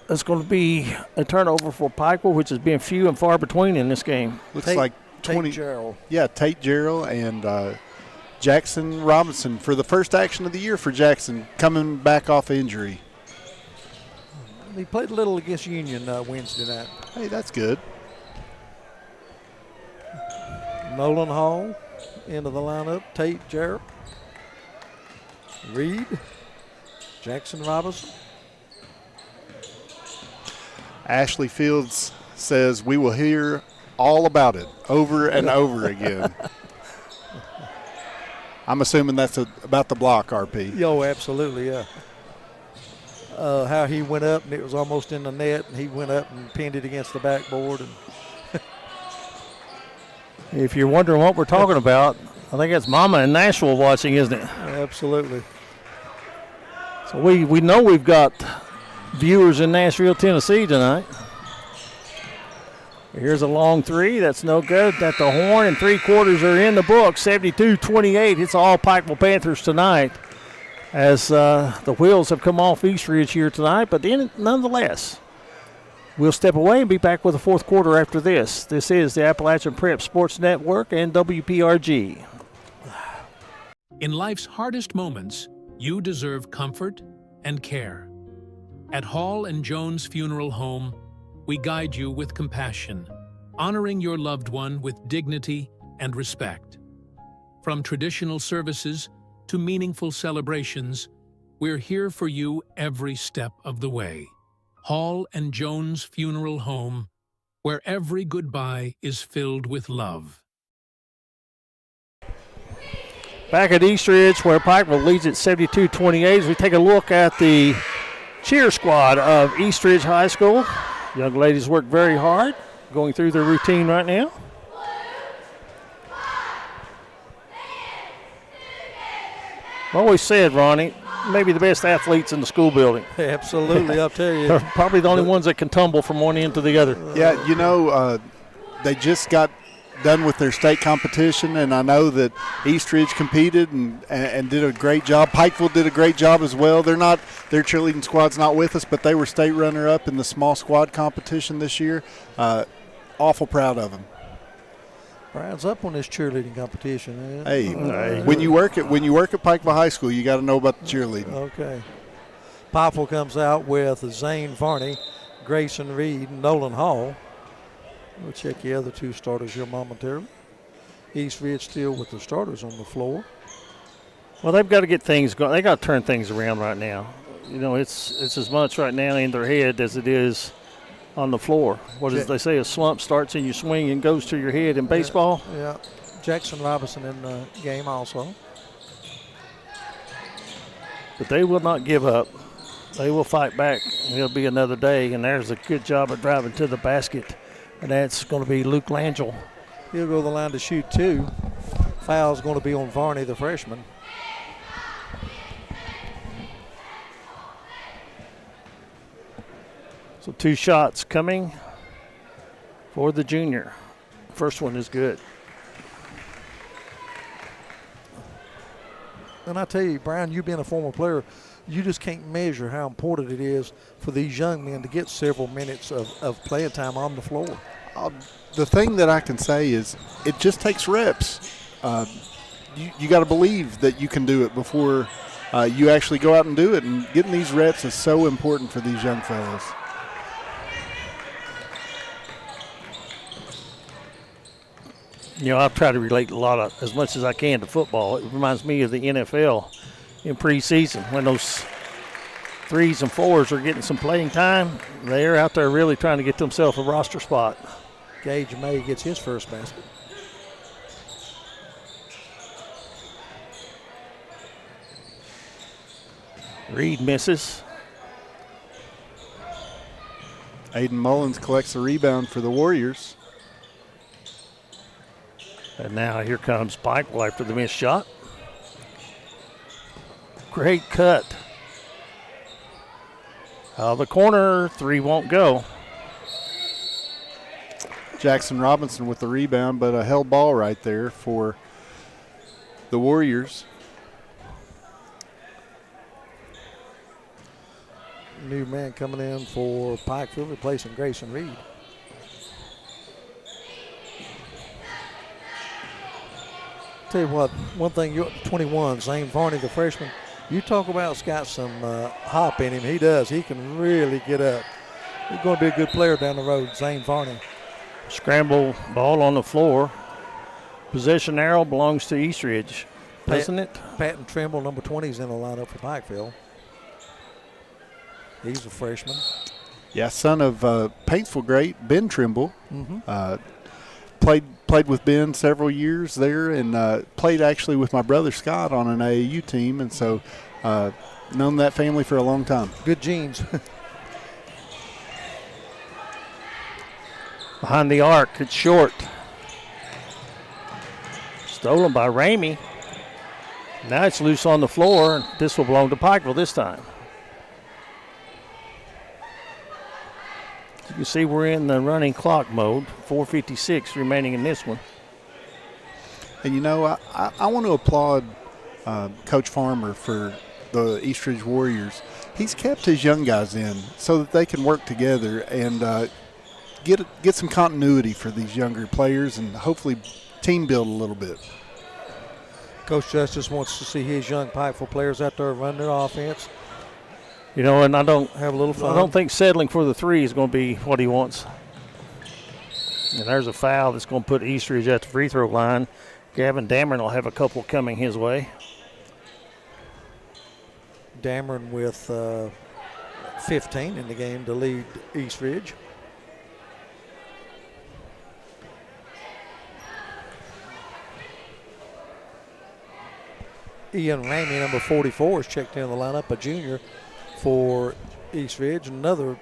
it's going to be a turnover for Pikeville, which has been few and far between in this game. Looks like 20. Tate Gerald. Yeah, Tate Gerald and Jackson Robinson for the first action of the year for Jackson, coming back off injury. He played a little against Union Wednesday night. Hey, that's good. Nolan Hall into the lineup. Tate Jarrett. Reed. Jackson Robinson. Ashley Fields says we will hear all about it over and over again. I'm assuming that's about the block, RP. Oh, absolutely, yeah. How he went up and it was almost in the net, and he went up and pinned it against the backboard. And If you're wondering what we're talking about, I think it's Mama in Nashville watching, isn't it? Absolutely. So we know we've got viewers in Nashville, Tennessee tonight. Here's a long three. That's no good. At the horn, and 3/4 are in the book. 72-28. It's all Pikeville Panthers tonight as the wheels have come off East Ridge here tonight. But nonetheless, we'll step away and be back with the fourth quarter after this. This is the Appalachian Prep Sports Network and WPRG. In life's hardest moments, you deserve comfort and care. At Hall and Jones Funeral Home, we guide you with compassion, honoring your loved one with dignity and respect. From traditional services to meaningful celebrations, we're here for you every step of the way. Hall and Jones Funeral Home, where every goodbye is filled with love. Back at East Ridge, where Pikeville leads at 72-28, as we take a look at the cheer squad of East Ridge High School. Young ladies work very hard, going through their routine right now. I always said, Ronnie, maybe the best athletes in the school building. Absolutely, I'll tell you. They're probably the only ones that can tumble from one end to the other. Yeah, you know, they just got done with their state competition, and I know that East Ridge competed and did a great job. Pikeville did a great job as well. Their cheerleading squad's not with us, but they were state runner-up in the small squad competition this year. Awful proud of them. Brian's up on this cheerleading competition. Hey, when you work at Pikeville High School, you got to know about the cheerleading. Okay. Pikeville comes out with Zane Varney, Grayson Reed, and Nolan Hall. We'll check the other two starters here momentarily. East Ridge still with the starters on the floor. Well, they've got to get things going. They got to turn things around right now. You know, it's as much right now in their head as it is on the floor. What does they say? A slump starts in your swing and goes to your head in baseball. Yeah. Jackson Robinson in the game also. But they will not give up. They will fight back. It'll be another day, and there's a good job of driving to the basket. And that's going to be Luke Langell. He'll go to the line to shoot two. Foul's going to be on Varney, the freshman. So 2 shots coming for the junior. First one is good. And I tell you, Brian, you being a former player, you just can't measure how important it is for these young men to get several minutes of playing time on the floor. The thing that I can say is it just takes reps. You got to believe that you can do it before you actually go out and do it. And getting these reps is so important for these young fellows. You know, I've tried to relate as much as I can to football. It reminds me of the NFL in preseason when those 3s and 4s are getting some playing time. They're out there really trying to get themselves a roster spot. Gage May gets his first basket. Reed misses. Aiden Mullins collects the rebound for the Warriors. And now here comes Pikeville after the missed shot. Great cut. Out of the corner, 3 won't go. Jackson Robinson with the rebound, but a held ball right there for the Warriors. New man coming in for Pikeville, replacing Grayson Reed. Tell you what, one thing, you're 21, Zane Varney, the freshman, you talk about he's got some hop in him. He does. He can really get up. He's going to be a good player down the road, Zane Varney. Scramble ball on the floor. Possession arrow belongs to East Ridge, doesn't it? Patton Trimble, number 20, is in the lineup for Pikeville. He's a freshman. Yeah, son of Paintsville great Ben Trimble. Mm-hmm. Played with Ben several years there, and played actually with my brother Scott on an AAU team, and so known that family for a long time. Good genes. Behind the arc, it's short. Stolen by Ramey. Now it's loose on the floor. This will belong to Pikeville this time. You can see we're in the running clock mode. 4:56 remaining in this one. And, you know, I want to applaud Coach Farmer for the Eastridge Warriors. He's kept his young guys in so that they can work together and get some continuity for these younger players and hopefully team build a little bit. Coach Justice wants to see his young Pikeville players out there run their offense. You know, and I don't have a little fun. I don't think settling for the three is going to be what he wants. And there's a foul that's going to put Eastridge at the free throw line. Gavin Dameron will have a couple coming his way. Dameron with 15 in the game to lead Eastridge. Ian Ramey, number 44, is checked in the lineup, a junior for Eastridge. Another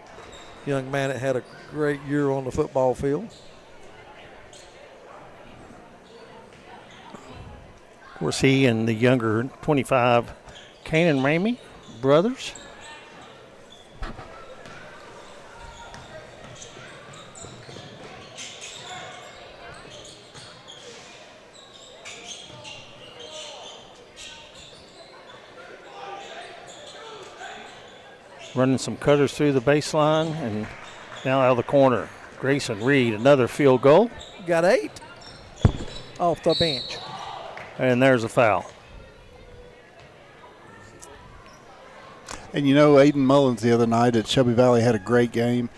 young man that had a great year on the football field. Of course, he and the younger 25, Kanan Ramey, brothers. Running some cutters through the baseline and now out of the corner. Grayson Reed, another field goal. Got 8 off the bench. And there's a foul. And, you know, Aiden Mullins the other night at Shelby Valley had a great game.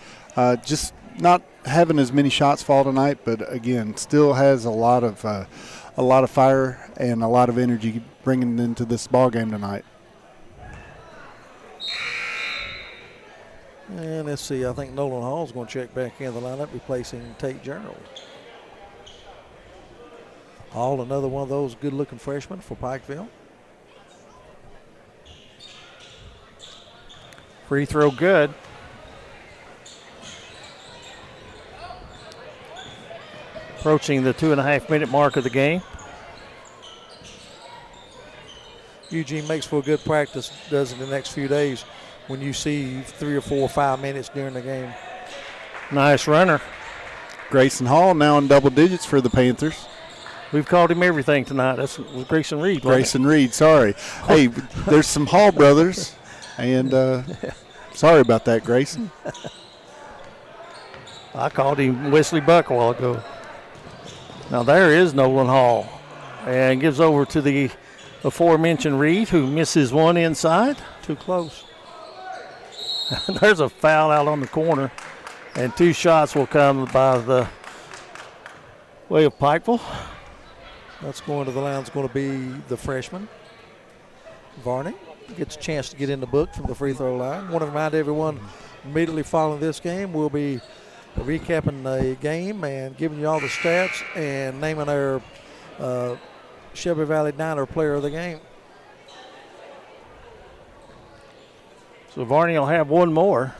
Just not having as many shots fall tonight, but, again, still has a lot of fire and a lot of energy bringing into this ball game tonight. And let's see, I think Nolan Hall is going to check back in the lineup, replacing Tate Gerald. Hall, another one of those good-looking freshmen for Pikeville. Free throw good. Approaching the 2.5-minute mark of the game. Eugene makes for a good practice, does in the next few days when you see 3 or 4 or 5 minutes during the game. Nice runner. Grayson Hall now in double digits for the Panthers. We've called him everything tonight. That's Grayson Reed. Grayson Reed, sorry. Hey, there's some Hall brothers, and sorry about that, Grayson. I called him Wesley Buck a while ago. Now there is Nolan Hall, and gives over to the aforementioned Reed, who misses one inside. Too close. There's a foul out on the corner, and 2 shots will come by the way of Pikeville. That's going to the line. It's going to be the freshman, Varney. Gets a chance to get in the book from the free throw line. Want to remind everyone immediately following this game, we'll be recapping the game and giving you all the stats and naming our Shelby Valley Niner player of the game. So Varney will have one more.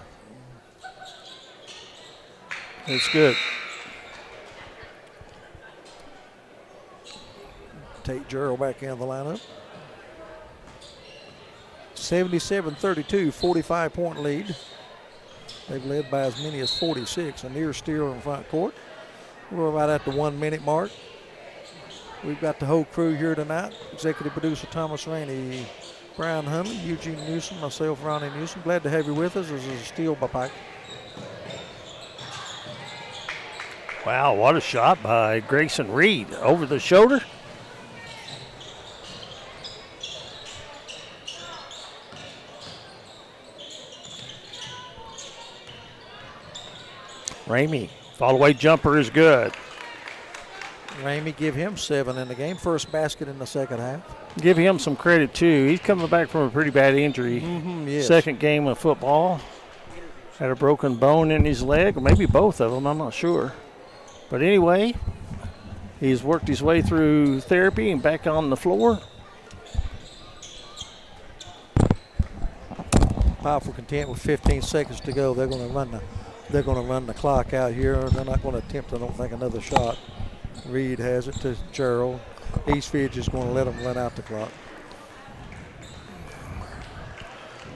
It's good. Tate Gerald back in the lineup. 77-32, 45-point lead. They've led by as many as 46. A near steal in front court. We're right at the 1-minute mark. We've got the whole crew here tonight. Executive producer Thomas Rainey, Brian Hunley, Eugene Newsom, myself, Ronnie Newsom. Glad to have you with us. This is a steal by Pike. Wow, what a shot by Grayson Reed. Over the shoulder. Ramey, fall-away jumper is good. Ramey, give him 7 in the game. First basket in the second half. Give him some credit, too. He's coming back from a pretty bad injury. Yes. Second game of football. Had a broken bone in his leg, or maybe both of them, I'm not sure. But anyway, he's worked his way through therapy and back on the floor. Powerful content with 15 seconds to go. They're going to run the clock out here. They're not going to attempt, I don't think, another shot. Reed has it to Gerald. Eastridge is going to let them run out the clock.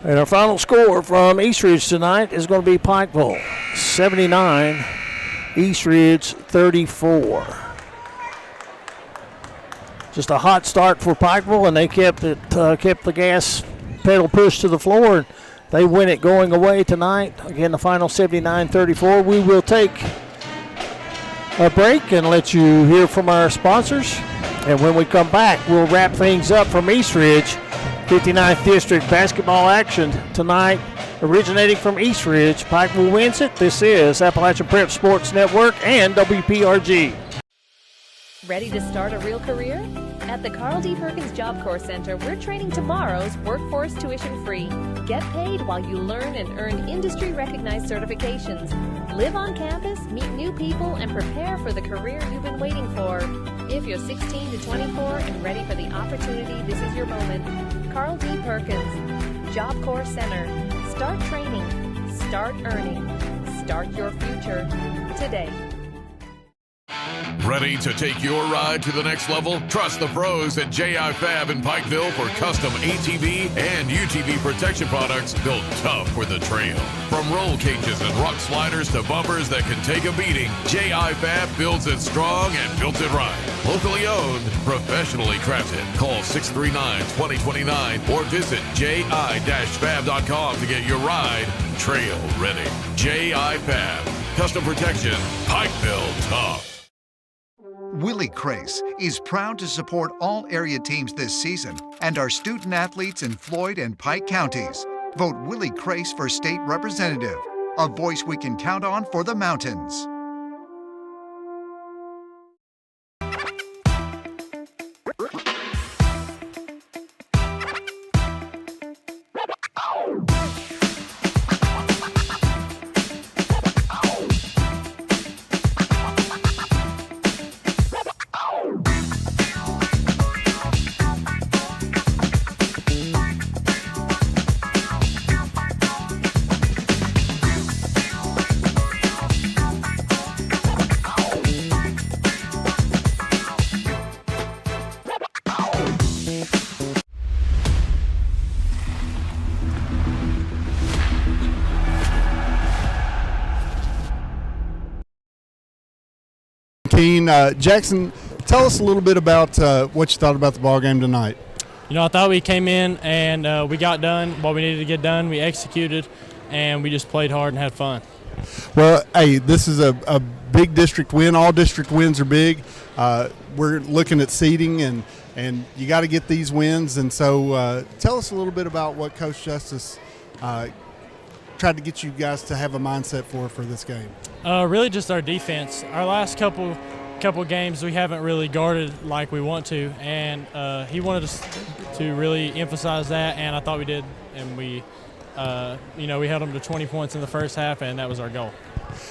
And our final score from Eastridge tonight is going to be Pikeville 79, Eastridge 34. Just a hot start for Pikeville, and they kept the gas pedal pushed to the floor. And they win it going away tonight. Again, the final 79-34. We will take a break and let you hear from our sponsors. And when we come back, we'll wrap things up from Eastridge. 59th District basketball action tonight, originating from Eastridge. Pikeville wins it. This is Appalachian Prep Sports Network and WPRG. Ready to start a real career? At the Carl D. Perkins Job Corps Center, we're training tomorrow's workforce tuition-free. Get paid while you learn and earn industry-recognized certifications. Live on campus, meet new people, and prepare for the career you've been waiting for. If you're 16 to 24 and ready for the opportunity, this is your moment. Carl D. Perkins, Job Corps Center. Start training. Start earning. Start your future today. Ready to take your ride to the next level? Trust the pros at J.I. Fab in Pikeville for custom ATV and UTV protection products built tough for the trail. From roll cages and rock sliders to bumpers that can take a beating, J.I. Fab builds it strong and built it right. Locally owned, professionally crafted. Call 639-2029 or visit ji-fab.com to get your ride trail ready. J.I. Fab. Custom protection, Pikeville tough. Willie Crace is proud to support all area teams this season and our student athletes in Floyd and Pike counties. Vote Willie Crace for state representative, a voice we can count on for the mountains. Jackson, tell us a little bit about what you thought about the ball game tonight. You know, I thought we came in and we got done what we needed to get done. We executed, and we just played hard and had fun. Well, hey, this is a big district win. All district wins are big. We're looking at seeding, and you got to get these wins. And so tell us a little bit about what Coach Justice tried to get you guys to have a mindset for this game. Really just our defense. Our last couple games we haven't really guarded like we want to, and he wanted us to really emphasize that, and I thought we did, and we we held them to 20 points in the first half, and that was our goal.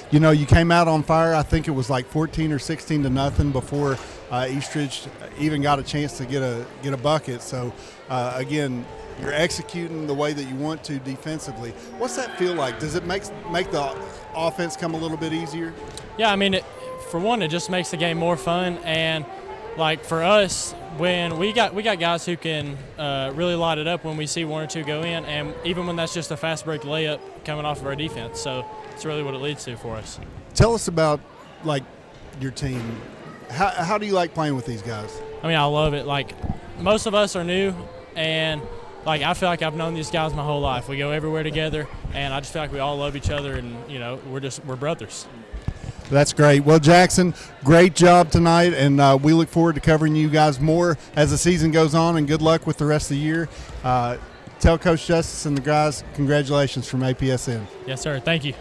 You know, you came out on fire. I think it was like 14 or 16 to nothing before Eastridge even got a chance to get a bucket. So again, you're executing the way that you want to defensively. What's that feel like? Does it make the offense come a little bit easier? Yeah, I mean, for one, it just makes the game more fun. And like for us, when we got guys who can really light it up when we see one or two go in, and even when that's just a fast break layup coming off of our defense. So it's really what it leads to for us. Tell us about like your team. How do you like playing with these guys? I mean, I love it. Like most of us are new, and like I feel like I've known these guys my whole life. We go everywhere together, and I just feel like we all love each other, and we're brothers. That's great. Well, Jackson, great job tonight, and we look forward to covering you guys more as the season goes on, and good luck with the rest of the year. Tell Coach Justice and the guys congratulations from APSN. Yes, sir. Thank you.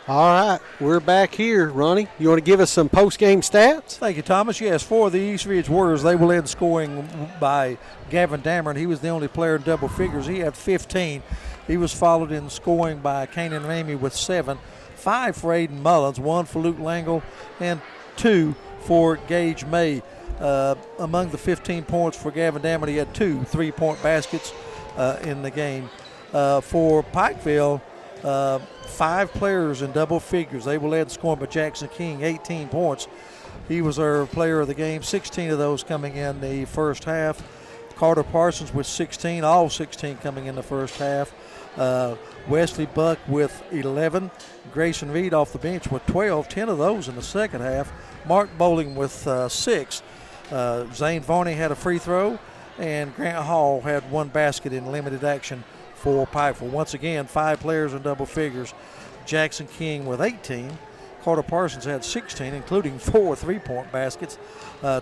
All right, we're back here. Ronnie, you want to give us some post-game stats? Thank you, Thomas. Yes, for the Eastridge Warriors, they were led scoring by Gavin Dameron. He was the only player in double figures. He had 15. He was followed in scoring by Kanan Ramey with 7, 5 for Aiden Mullins, 1 for Luke Langle, and 2 for Gage May. Among the 15 points for Gavin Dameron, he had 2 3-point baskets in the game. For Pikeville, 5 players in double figures. They were led scoring by Jackson King, 18 points. He was our player of the game, 16 of those coming in the first half. Carter Parsons with 16, all 16 coming in the first half. Wesley Buck with 11. Grayson Reed off the bench with 12, 10 of those in the second half. Mark Bowling with 6. Zane Varney had a free throw, and Grant Hall had 1 basket in limited action for Pikeville. Once again, 5 players in double figures. Jackson King with 18. Carter Parsons had 16, including 4 3-point baskets.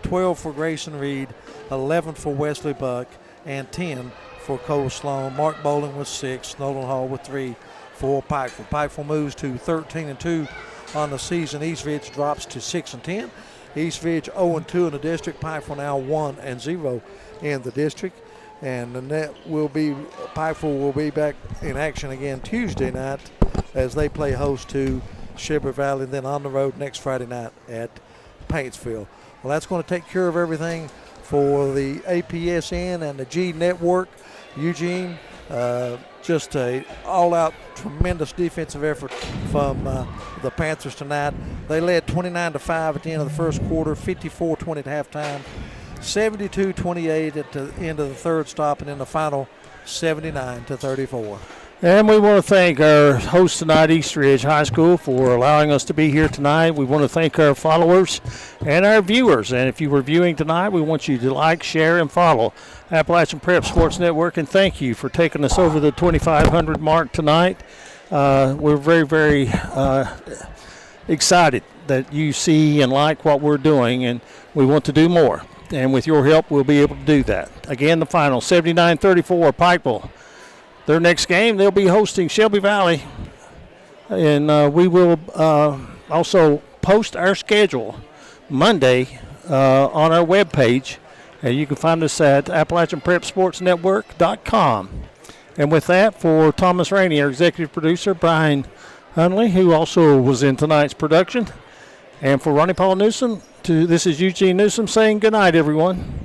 12 for Grayson Reed, 11 for Wesley Buck, and 10 for Cole Sloan. Mark Bowling with 6, Nolan Hall with 3 for Pikeville. Pikeville moves to 13-2 on the season. East Ridge drops to 6-10. East Ridge 0-2 in the district. Pikeville now 1-0 in the district. And the net will be, Pikeville will be back in action again Tuesday night as they play host to Shelby Valley, and then on the road next Friday night at Paintsville. Well, that's going to take care of everything for the APSN and the G Network. Eugene, just a all-out tremendous defensive effort from the Panthers tonight. They led 29-5 at the end of the first quarter, 54-20 at halftime, 72-28 at the end of the third stop, and in the final 79-34. And we want to thank our host tonight, East Ridge High School, for allowing us to be here tonight. We want to thank our followers and our viewers. And if you were viewing tonight, we want you to like, share, and follow Appalachian Prep Sports Network. And thank you for taking us over the 2,500 mark tonight. We're very, very excited that you see and like what we're doing, and we want to do more. And with your help, we'll be able to do that. Again, the final, 79-34, Pikeville. Their next game, they'll be hosting Shelby Valley. And we will also post our schedule Monday on our webpage. And you can find us at AppalachianPrepSportsNetwork.com. And with that, for Thomas Rainey, our executive producer, Brian Hunley, who also was in tonight's production, and for Ronnie Paul Newsom, this is Eugene Newsom saying good night, everyone.